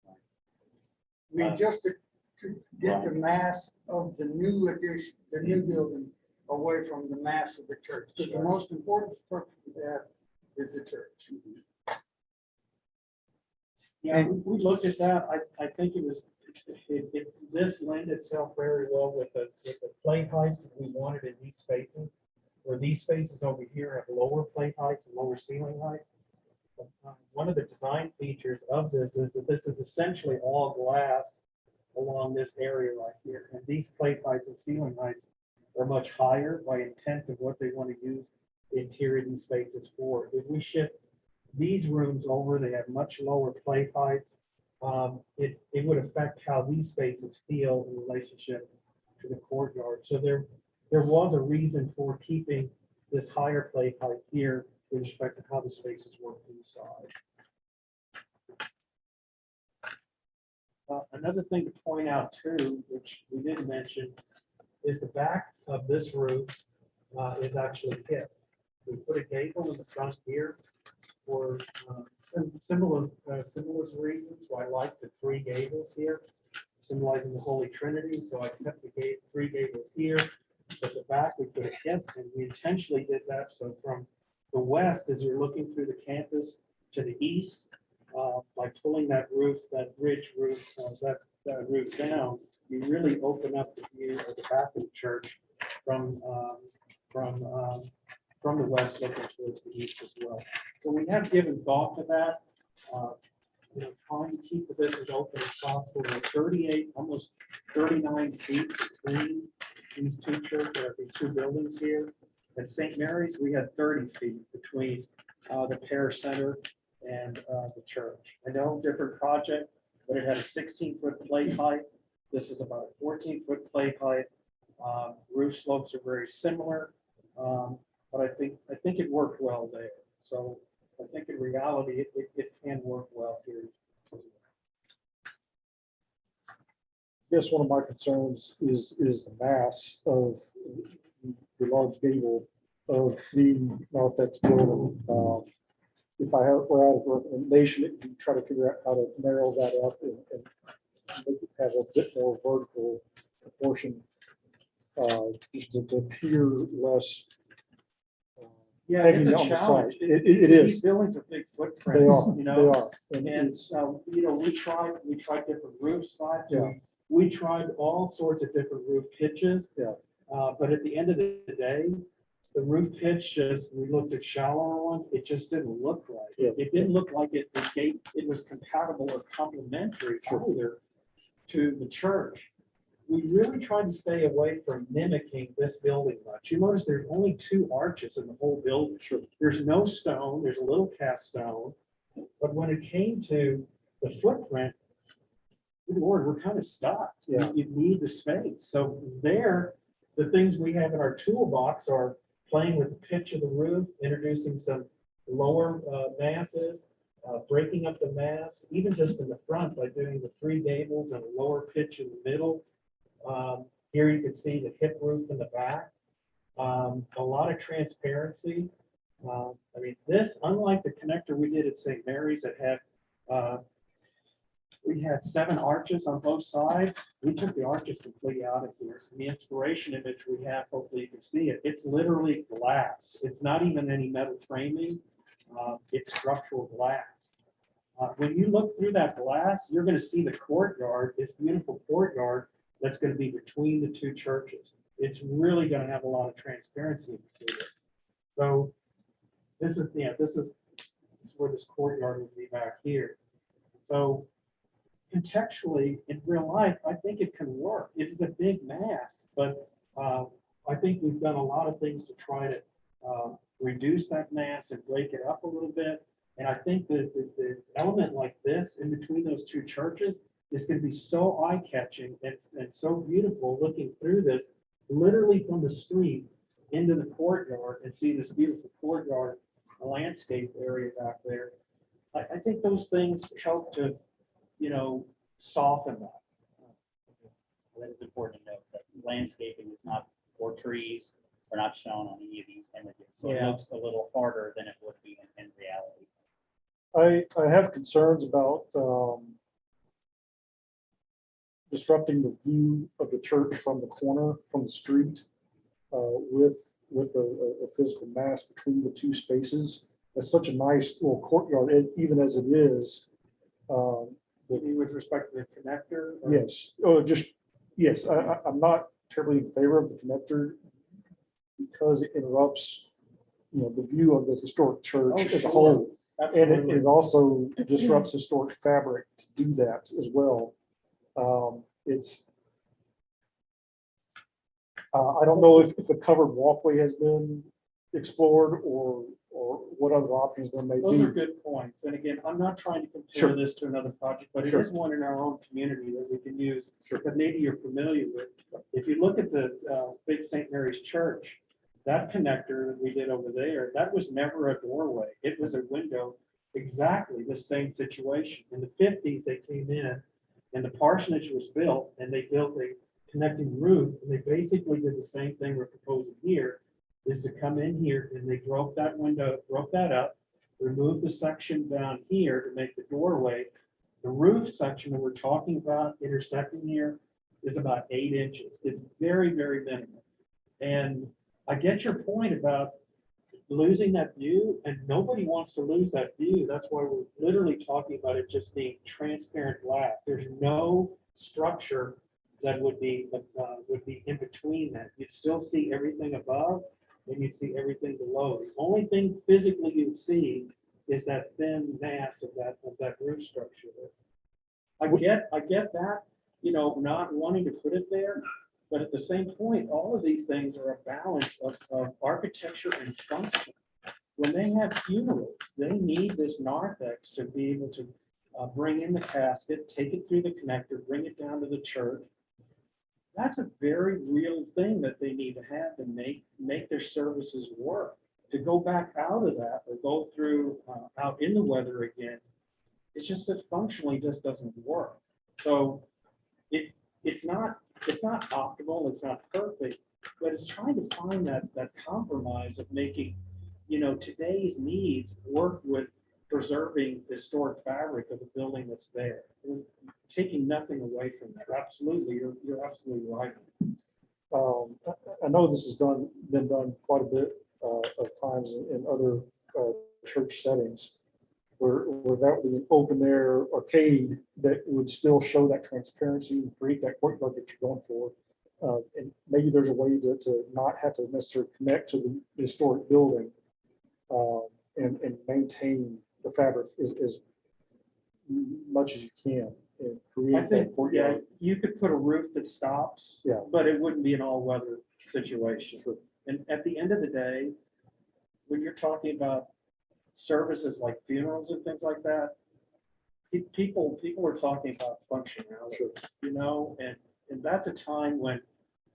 I mean, just to get the mass of the new addition, the new building away from the mass of the church. Because the most important structure we have is the church. Yeah, we looked at that. I think this lent itself very well with the plate heights that we wanted in these spaces. Where these spaces over here have lower plate heights and lower ceiling heights. One of the design features of this is that this is essentially all glass along this area right here. And these plate heights and ceiling heights are much higher by intent of what they want to use the interior of these spaces for. If we shift these rooms over, they have much lower plate heights. It would affect how these spaces feel in relationship to the courtyard. So there was a reason for keeping this higher plate height here with respect to how the spaces work inside. Another thing to point out too, which we didn't mention, is the back of this roof is actually hip. We put a gable in the front here for symbolism reasons. Why I like the three gables here, symbolizing the Holy Trinity. So I kept the three gables here. At the back, we put a hip, and we intentionally did that. So from the west, as you're looking through the campus to the east, by pulling that roof, that ridge roof, that roof down, you really open up the view of the back of the church from the west looking towards the east as well. So we have given thought to that, trying to keep this as open as possible. We're 38, almost 39 feet between these two churches, these two buildings here. At St. Mary's, we had 30 feet between the parish center and the church. I know, different project, but it had a 16-foot plate height. This is about a 14-foot plate height. Roof slopes are very similar, but I think it worked well there. So I think in reality, it can work well here. I guess one of my concerns is the mass of the large gable of the Northex building. If I were out of recommendation, it would try to figure out how to narrow that up and make it have a bit more vertical proportion, just to appear less. Yeah, heavy it's a on the side. challenge. It These is. buildings are big They footprints, are. you They know. are. And it's- we tried different roof sides. Yeah. We tried all sorts of different roof pitches. Yeah. But at the end of the day, the roof pitch we looked at shallower ones, it just didn't look right. Yeah. It didn't look like it was compatible or complementary either to the church. We really tried to stay away from mimicking this building much. You notice there's only 2 arches in the whole building. Sure. There's no stone, there's a little cast stone. But when it came to the footprint, good Lord, we're kind of stuck. Yeah. You need the space. So there, the things we have in our toolbox are playing with the pitch of the roof, introducing some lower masses, breaking up the mass, even just in the front by doing the 3 gables and a lower pitch in the middle. Here you can see the hip roof in the back. A lot of transparency. I mean, this, unlike the connector we did at St. Mary's that had, we had 7 arches on both sides. We took the arches completely out of here. And the inspiration image we have, hopefully you can see it. It's literally glass. It's not even any metal framing. It's structural glass. When you look through that glass, you're going to see the courtyard, this beautiful courtyard that's going to be between the 2 churches. It's really going to have a lot of transparency to it. So this is where this courtyard will be back here. So contextually, in real life, I think it can work. It is a big mass, but I think we've done a lot of things to try to reduce that mass and break it up a little bit. And I think that the element like this in between those 2 churches is going to be so eye-catching and so beautiful looking through this, literally from the street into the courtyard and see this beautiful courtyard landscape area back there. I think those things help to, soften that. That is important to note that landscaping is not, or trees are not shown on any of these images. So it Yeah. looks a little harder than it would be in reality. I have concerns about disrupting the view of the church from the corner, from the street, with a physical mass between the 2 spaces. It's such a nice little courtyard, even as it is. With respect to the connector? or- Yes, yes, I'm not terribly in favor of the connector because it interrupts, the view of the historic church Oh, as a sure. whole. And Absolutely. it also disrupts historic fabric to do that as well. I don't know if a covered walkway has been explored or what other options there may Those are be. good points. And again, I'm not trying to Sure. compare this to another project, but it Sure. is one in our own community that we can use Sure. that maybe you're familiar with. If you look at the big St. Mary's Church, that connector that we did over there, that was never a doorway. It was a window, exactly the same situation. In the 50s, they came in and the parsonage was built and they built a connecting roof. And they basically did the same thing we're proposing here, is to come in here and they broke that window, broke that up, removed the section down here to make the doorway. The roof section that we're talking about intersecting here is about 8 inches. It's very, very minimal. And I get your point about losing that view, and nobody wants to lose that view. That's why we're literally talking about it just being transparent glass. There's no structure that would be in between that. You'd still see everything above and you'd see everything below. The only thing physically you'd see is that thin mass of that roof structure. I get that, you know, not wanting to put it there, but at the same point, all of these things are a balance of architecture and function. When they have funerals, they need this narthex to be able to bring in the casket, take it through the connector, bring it down to the church. That's a very real thing that they need to have to make their services work. To go back out of that or go through out in the weather again, it's just that functionally just doesn't work. So it's not optimal, it's not perfect, but it's trying to find that compromise of making, you know, today's needs work with preserving the historic fabric of the building that's there. We're taking nothing away from that. Absolutely, you're absolutely right. I know this has been done quite a bit of times in other church settings where that would be an open air arcade that would still show that transparency and create that courtyard that you're going for. And maybe there's a way to not have to necessarily connect to the historic building and maintain the fabric as much as you can and create I that think, yeah, courtyard. you could put a roof that stops, Yeah. but it wouldn't be an all-weather situation. And at the end of the day, when you're talking about services like funerals and things like that, people are talking about functionality, you know, and that's a time when,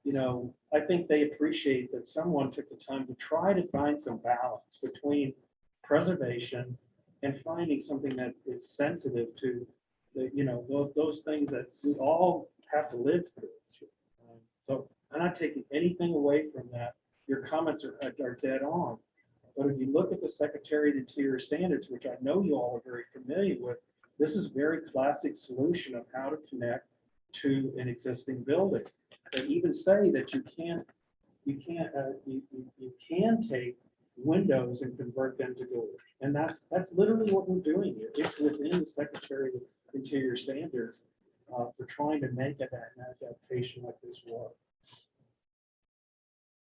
you know, I think they appreciate that someone took the time to try to find some balance between preservation and finding something that is sensitive to the, you know, those things that we all have to live through. So I'm not taking anything away from that. Your comments are dead on. But if you look at the Secretary of Interior Standards, which I know you all are very familiar with, this is a very classic solution of how to connect to an existing building. They even say that you can take windows and convert them to doors. And that's literally what we're doing here. It's within the Secretary of Interior Standards for trying to make an adaptation like this work.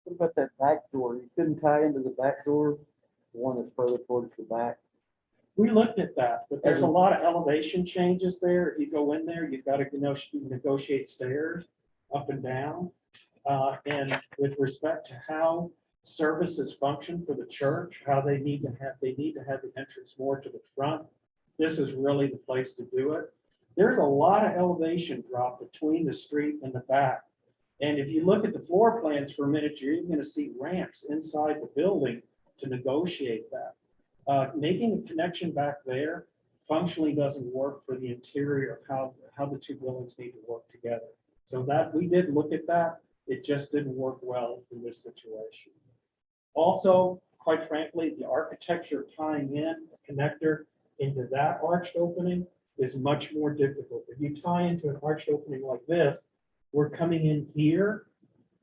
What about that back door? You couldn't tie into the back door, the one that's further towards the back? We looked at that, but there's a lot of elevation changes there. If you go in there, you've got to negotiate stairs up and down. And with respect to how services function for the church, how they need to have the entrance more to the front, this is really the place to do it. There's a lot of elevation drop between the street and the back. And if you look at the floor plans for a minute, you're even going to see ramps inside the building to negotiate that. Making a connection back there functionally doesn't work for the interior of how the two buildings need to work together. So that we did look at that. It just didn't work well in this situation. Also, quite frankly, the architecture tying in a connector into that arched opening is much more difficult. If you tie into an arched opening like this, we're coming in here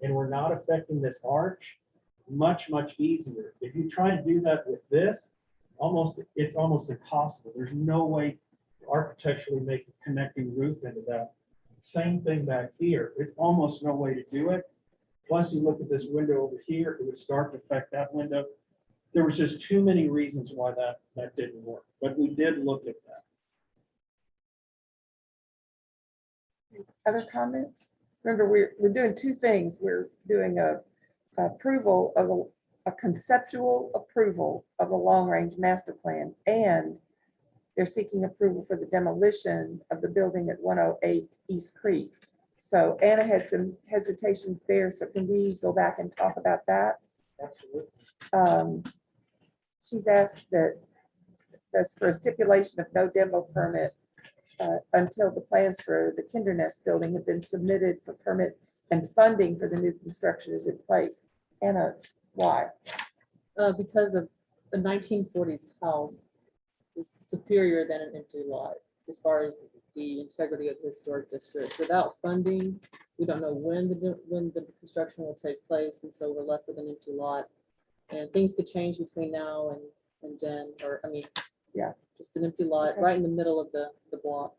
and we're not affecting this arch. Much easier. If you try to do that with this, it's almost impossible. There's no way to architecturally make a connecting roof into that. Same thing back here. There's almost no way to do it. Plus, you look at this window over here, it would start to affect that window. There was just too many reasons why that didn't work. But we did look at that. Other comments? Remember, we're doing two things. We're doing a approval of a conceptual approval of a long-range master plan, and they're seeking approval for the demolition of the building at 108 East Creek. So Anna had some hesitations there. So can we go back and talk about that? Absolutely. She's asked that's for a stipulation of no demo permit until the plans for the Kindernest building have been submitted for permit and funding for the new construction is in place. Anna, why? Because of the 1940s house is superior than an empty lot as far as the integrity of the historic district. Without funding, we don't know when the construction will take place, and so we're left with an empty lot. And things could change between now and then, or, I mean, Yeah. just an empty lot Okay. right in the middle of the block.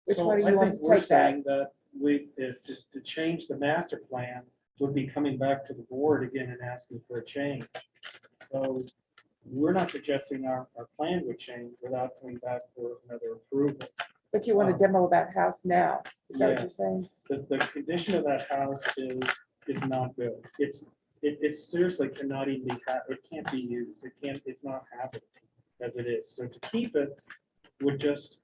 Which So one do I you want think to we're take that? saying that we, if, to change the master plan would be coming back to the board again and asking for a change. So we're not suggesting our plan would change without coming back for another approval. But you want to demo that house now? Is that what you're Yes. saying? The condition of that house is not good. It seriously cannot even be, it can't be used. It's not habitable as it is. So to keep it would just,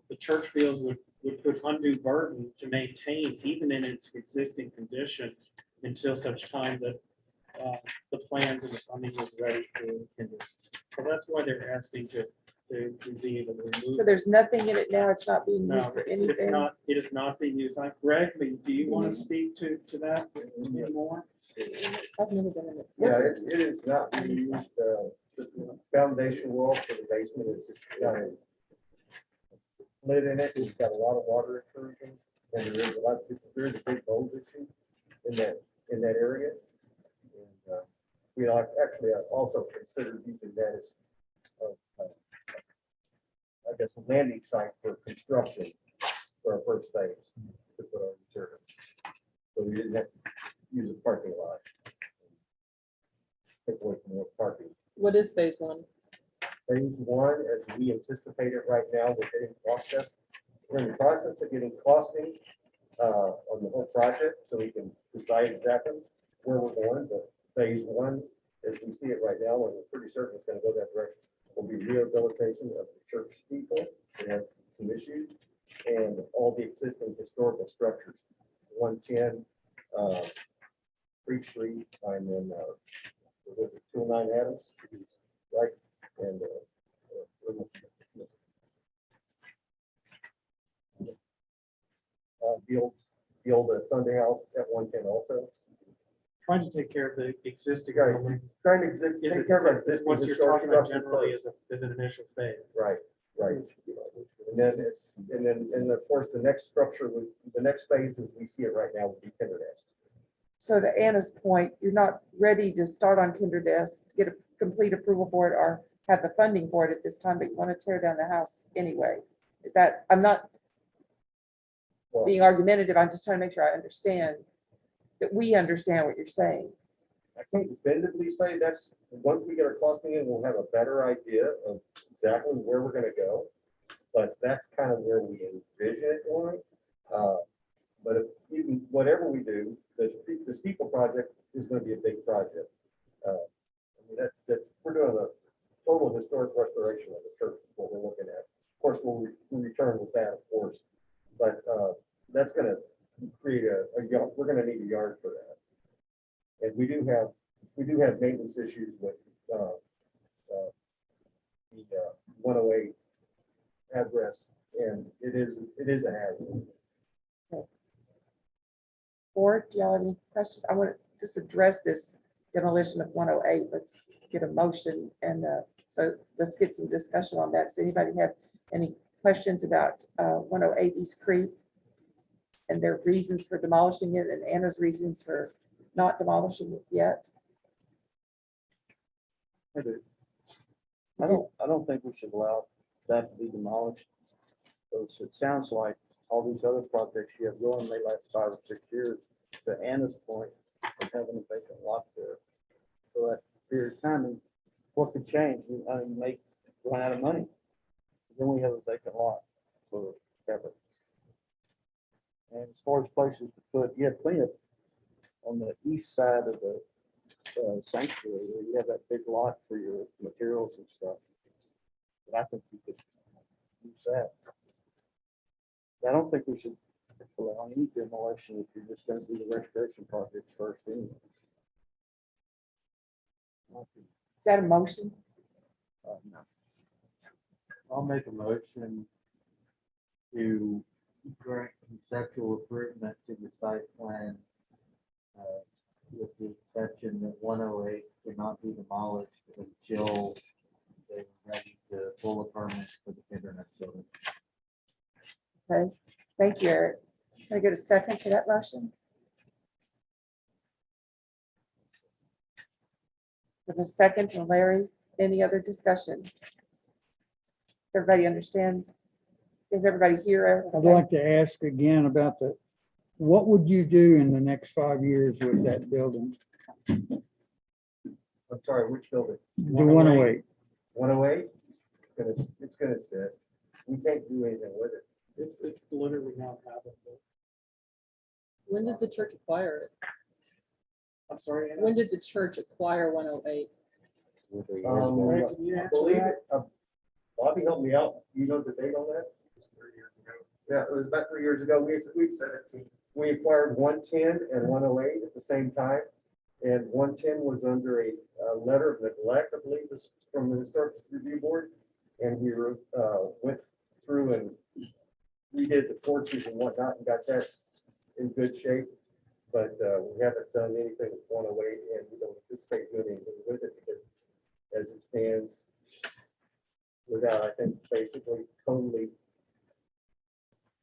the church feels would put undue burden to maintain even in its existing condition until such time that the plans and the funding is ready for Kindle. So that's why they're asking to be able to remove. So there's nothing in it now. It's not being No, used for it's anything? not, it is not being used. Greg, do you want to speak to that more? I've never been in it. Yeah, it is not being used, the foundation wall for the basement is just got a lid in it, it's got a lot of water intrusion, and there is a big mold issue in that area. And, we actually also considered using that as, I guess, a landing site for construction for our first phase to put our materials. So we didn't have to use a parking lot. Take away from more parking. What is phase one? Phase one, as we anticipate it right now, we're in the process of getting costing on the whole project, so we can decide exactly where we're going. But phase one, as we see it right now, and we're pretty certain it's gonna go that direction, will be rehabilitation of the church steeple that has some issues, and all the existing historical structures, 110 Creek Street, and then 209 Adams, right? And the old Sunday house at 110 also. Trying to take care of the existing. Right. building. Trying to Is take it care of our existing what you're historic talking about structures generally first. is an initial phase? Right. And of course, the next the next phase as we see it right now would be Kindernest. So to Anna's point, you're not ready to start on Kindernest, get a complete approval for it or have the funding for it at this time, but you want to tear down the house anyway. Is that, I'm not Well, being argumentative, I'm just trying to make sure I understand that we understand what you're saying. I can't definitively say that's, once we get our costing in, we'll have a better idea of exactly where we're gonna go. But that's kind of where we envision it going. But if even, whatever we do, the steeple project is gonna be a big project. I mean, that's, we're doing a total historic restoration of the church, is what we're looking at. Of course, we'll return with that, of course. But that's gonna create a yard, we're gonna need a yard for that. And we do have maintenance issues with the 108 address, and it is a hazard. Board, do y'all have any questions? I want to just address this demolition of 108. Let's get a motion and so let's get some discussion on that. Does anybody have any questions about 108 East Creek and their reasons for demolishing it and Anna's reasons for not demolishing it yet? I don't think we should allow that to be demolished. Because it sounds like all these other projects you have going, they last 5 or 6 years. To Anna's point, of having a vacant lot there. So that period of time, what could change? You may run out of money. Then we have a vacant lot for ever. And as far as places to put, you have plenty of on the east side of the sanctuary, where you have that big lot for your materials and stuff. But I think you could use that. I don't think we should allow any demolition if you're just going to do the restoration projects first anyway. Is that a motion? I'll make a motion to grant conceptual improvement to the site plan, with the exception that 108 cannot be demolished until they're ready to pull a permit for the internet building. Okay, thank you, Eric. Can I get a second to that motion? With a second from Larry, any other discussion? Everybody understand? Did everybody hear? I'd like to ask again about what would you do in the next 5 years with that building? I'm sorry, which building? The 108. 108? It's gonna sit. We can't do anything with it. It's literally not habitable. When did the church acquire it? I'm sorry, Anna? When did the church acquire 108? I believe it, Bobby helped me out. You know the date on that? 3 years ago. Yeah, it was about 3 years ago. We acquired 110 and 108 at the same time. And 110 was under a letter of neglect, I believe, this from the Historic Review Board. And we went through and redid the porches and whatnot and got that in good shape. But we haven't done anything with 108 and we don't anticipate doing anything with it because as it stands, without, I think, basically totally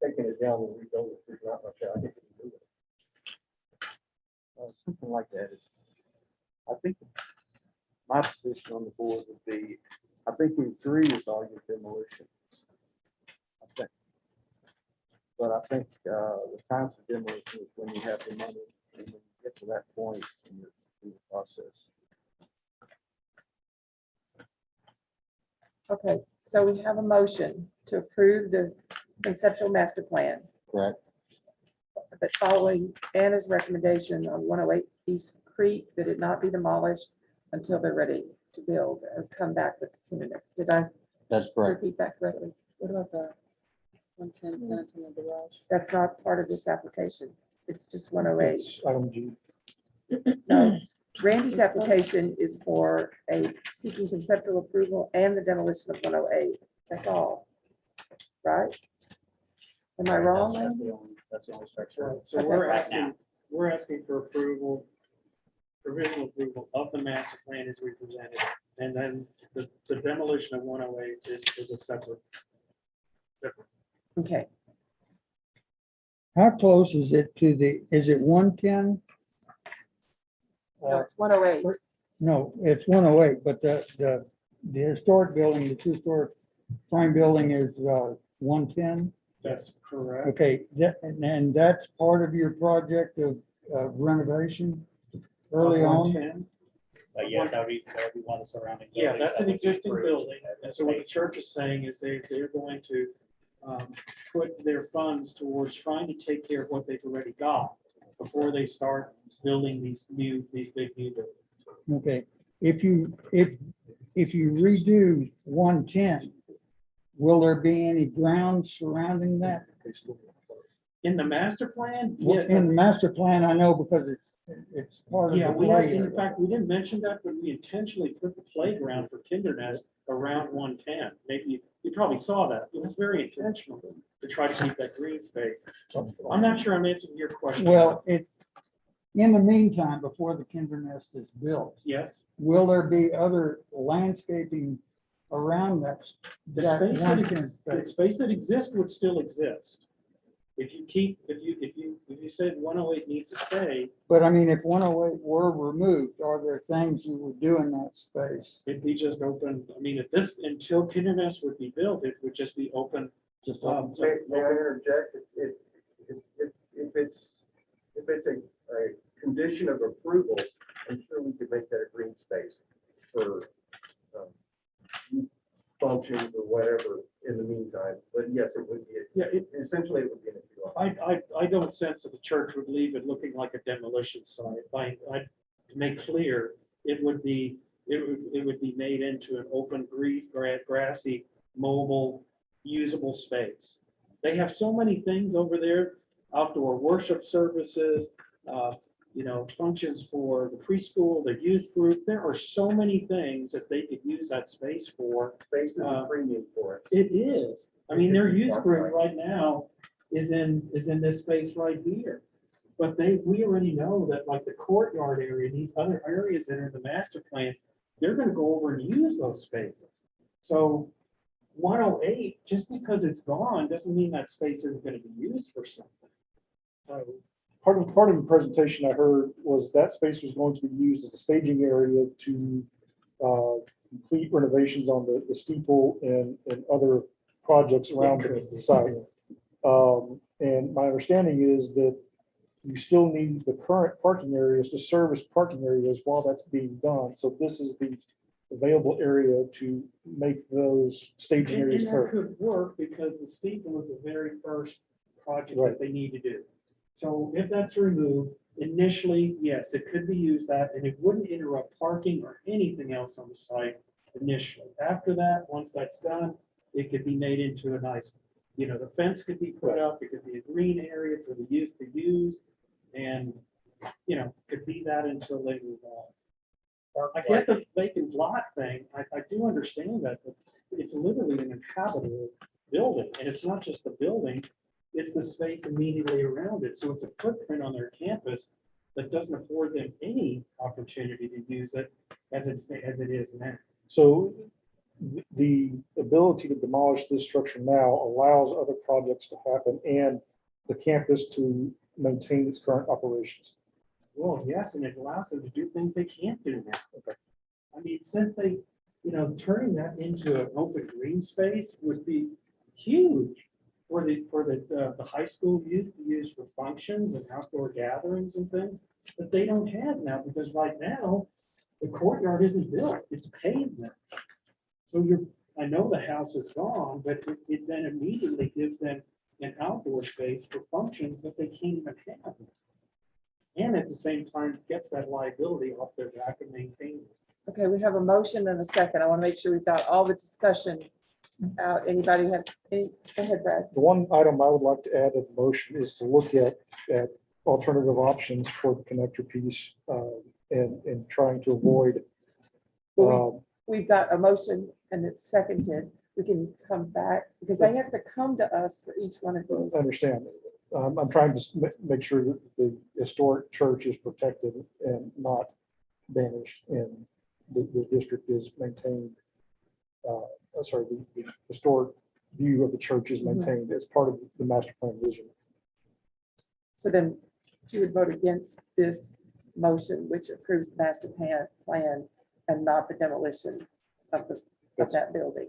taking it down and rebuilding it, there's not much I think we can do with it. Something like that is, I think my position on the board would be, I think we agree with all your demolition. I think. But I think the time for demolition is when you have the money and when you get to that point in the process. Okay, so we have a motion to approve the conceptual master plan, Correct. but following Anna's recommendation on 108 East Creek, that it not be demolished until they're ready to build or come back with the tenderness. Did I That's correct. repeat that correctly? What about the 110 San Antonio garage? That's not part of this application. It's just 108. It's item G. No, Randy's application is for a seeking conceptual approval and the demolition of 108. That's all. Right? Am I wrong? That's Randy? the only, that's the only structure. Right, so Okay. Right now. we're asking for approval, provisional approval of the master plan as we presented it. And then the demolition of 108 is a separate. Okay, How close is it to is it 110? no, it's 108. No, it's 108, but the historic building, the two-story frame building is 110. That's correct. Okay, and that's part of your project of renovation early on? 110. But yes, that would be one of the surrounding. Yeah, buildings that's that an would be existing approved building. at And this so what the stage. church is saying is they're going to put their funds towards trying to take care of what they've already got before they start building these big new buildings. Okay, if you redo 110, will there be any grounds surrounding that? In the master plan? Well, in the master plan, I know because it's part of Yeah, the we had, play. in fact, we didn't mention that, but we intentionally put the playground for Kindernest around 110. Maybe you probably saw that. It was very intentional to try to keep that green space. I'm not sure I'm answering your question. Well, in the meantime, before the Kindernest is built, Yes, will there be other landscaping around that? the that space that 110 exists, the space? space that exists would still exist. If you said 108 needs to stay, But I mean, if 108 were removed, are there things you would do in that space? it'd be just open. I mean, until Kindernest would be built, it would just be open. Just May I interject? If it's a condition of approval, I'm sure we could make that a green space for functions or whatever in the meantime. But yes, it would be, Yeah, essentially it would be an issue. I don't sense that the church would leave it looking like a demolition site. To make clear, it would be made into an open, grassy, mobile, usable space. They have so many things over there, outdoor worship services, functions for the preschool, the youth group. There are so many things that they could use that space for. Space is a premium for it. It is. I mean, their youth group right now is in this space right here. But we already know that like the courtyard area, these other areas that are in the master plan, they're gonna go over and use those spaces. So 108, just because it's gone, doesn't mean that space isn't gonna be used for something. Part of the presentation I heard was that space was going to be used as a staging area to complete renovations on the steeple and other projects around the site. And my understanding is that you still need the current parking areas to service parking areas while that's being done. So this is the available area to make those staging areas. And that could work because the steeple was the very first project that they need to do. So if that's removed, initially, yes, it could be used that, and it wouldn't interrupt parking or anything else on the site initially. After that, once that's done, it could be made into a nice, the fence could be put up, it could be a green area for the youth to use, and, could be that until they move on. I get the vacant lot thing. I do understand that, but it's literally an inhabitable building, and it's not just the building, it's the space immediately around it. So it's a footprint on their campus that doesn't afford them any opportunity to use it as it is now. So the ability to demolish this structure now allows other projects to happen and the campus to maintain its current operations. Well, yes, and it allows them to do things they can't do now. Okay. I mean, since they, turning that into an open green space would be huge for the high school youth to use for functions and outdoor gatherings and things that they don't have now, because right now the courtyard isn't built, it's pavement. So I know the house is gone, but it then immediately gives them an outdoor space for functions that they can't even have. And at the same time, gets that liability off their back and maintain it. Okay, we have a motion and a second. I want to make sure we've got all the discussion out. Anybody have any? Go ahead, Brad. The one item I would like to add to the motion is to look at alternative options for the connector piece and trying to avoid. We've got a motion and it's seconded. We can come back because they have to come to us for each one of these. I understand. I'm trying to make sure that the historic church is protected and not damaged, and the district is maintained. The historic view of the church is maintained as part of the master plan vision. So then you would vote against this motion, which approves the master plan and not the demolition of that building.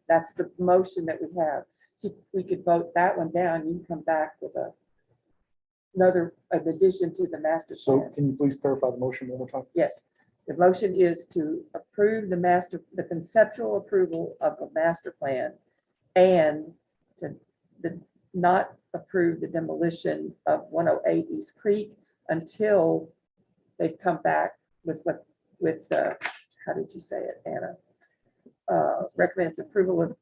That's the motion that we have. So we could vote that one down. You can come back with an addition to the master plan. So can you please clarify the motion one more time? Yes, the motion is to approve the conceptual approval of a master plan and to not approve the demolition of 108 East Creek until they've come back with how did you say it, Anna? Recommends approval of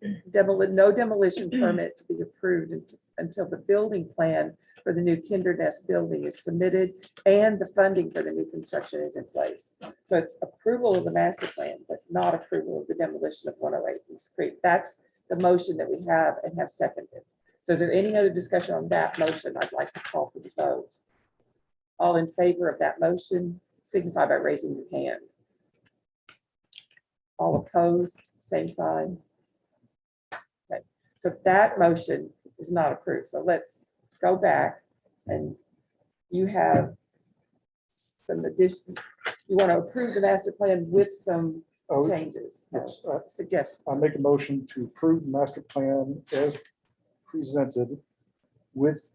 no demolition permit to be approved until the building plan for the new Kinder Nest building is submitted and the funding for the new construction is in place. So it's approval of the master plan, but not approval of the demolition of 108 East Creek. That's the motion that we have and have seconded. So is there any other discussion on that motion? I'd like to call for the vote. All in favor of that motion, signify by raising your hand. All opposed, same sign. Okay, so that motion is not approved. So let's go back and you have some addition. You want to approve the master plan with some changes, suggestions. I make a motion to approve the master plan as presented with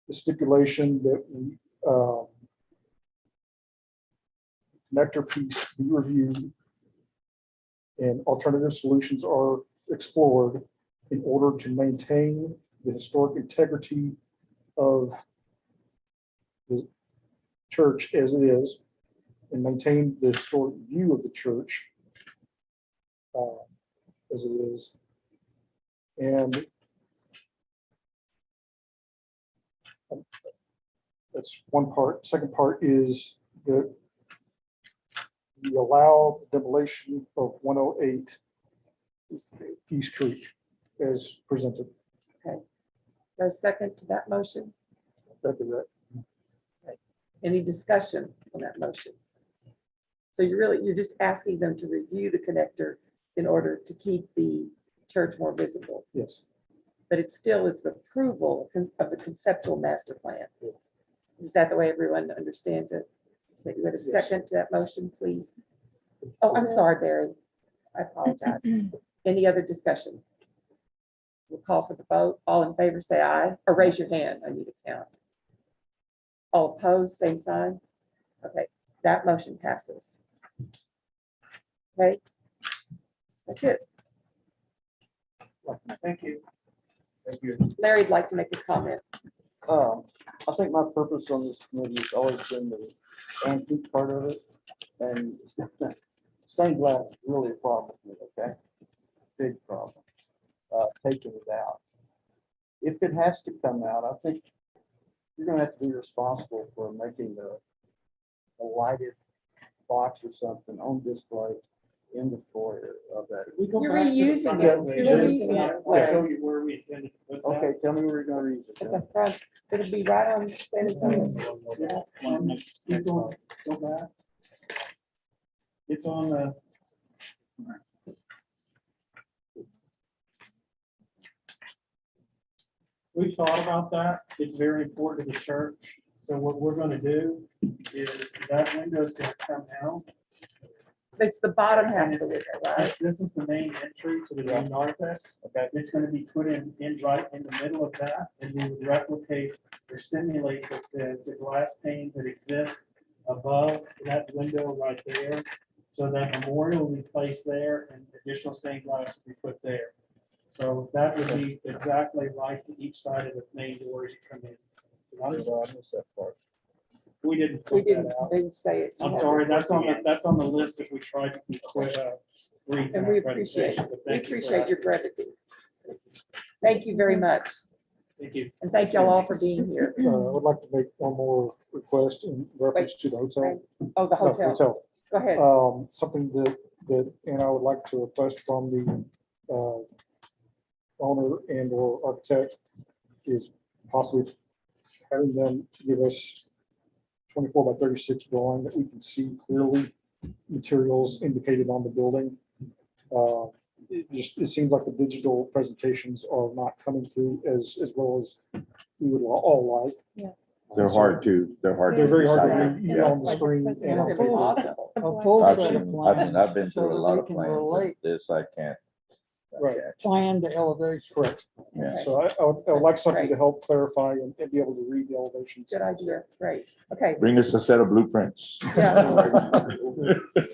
the stipulation that we connector piece be reviewed and alternative solutions are explored in order to maintain the historic integrity of the church as it is and maintain the historic view of the church as it is. And That's one part. Second part is that we allow demolition of 108 East Creek as presented. There's a second to that motion. Second that. Any discussion on that motion? So you're just asking them to review the connector in order to keep the church more visible, Yes. but it still is the approval of the conceptual master plan. Is that the way everyone understands it? So you have a second to that motion, please? Oh, I'm sorry, Barry. I apologize. Any other discussion? We'll call for the vote. All in favor, say aye, or raise your hand. I need to count. All opposed, same sign. Okay, that motion passes. Okay. That's it. Thank you. Thank you. Larry'd like to make a comment. I think my purpose on this committee has always been the antique part of it, and stained glass is really a problem with me, okay? Big problem. Taking it out. If it has to come out, I think you're gonna have to be responsible for making a lighted box or something on display in the foyer of that. You're reusing it. You're reusing it. I'll show you where we intended to put that. Okay, tell me where you're gonna use it. At then. the front, it'll be right on San Antonio. Keep going, go back. It's on the. We thought about that. It's very important to the church. So what we're gonna do is that window's gonna come out. It's the bottom half of the window, right? This is the main entry to the new narthex. Okay. It's gonna be put in right in the middle of that, and we would replicate or simulate the glass panes that exist above that window right there. So that memorial will be placed there and additional stained glass will be put there. So that would be exactly like each side of the main door as you come in. I missed that part. We didn't We put that out. didn't say it. I'm sorry, that's on the list if we tried to keep quick. And we appreciate it. We appreciate your brevity. Thank you very much. Thank you. And thank y'all all for being here. I would like to make one more request in reference to the hotel. Oh, the No, hotel. Go ahead. Something that and I would like to request from the owner and or architect is possibly having them give us 24 by 36 drawing that we can see clearly materials indicated on the building. It seems like the digital presentations are not coming through as well as we would all like. They're hard to. They're very hard to decipher. read even on the screen. It's and on paper. impossible. A full I've set of seen, plans. I've been so through a that lot we of can plans. relate This I can't. Right. Plan to elevation. Correct. Yeah. So I would like something to help clarify and be able to read the elevations. Good idea. Great. Okay. Bring us a set of blueprints. Yeah.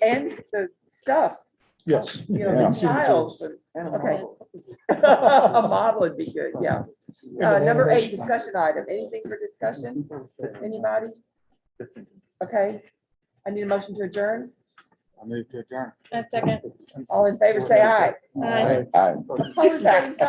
And the stuff, Yes. you know, Yeah. the tiles. And a Okay. model. A model would be good, yeah. Number 8, discussion item. Anything for discussion? Anybody? Okay. I need a motion to adjourn. I move to adjourn. A second. All in favor, say aye. Aye. Aye. Opposed, same sign.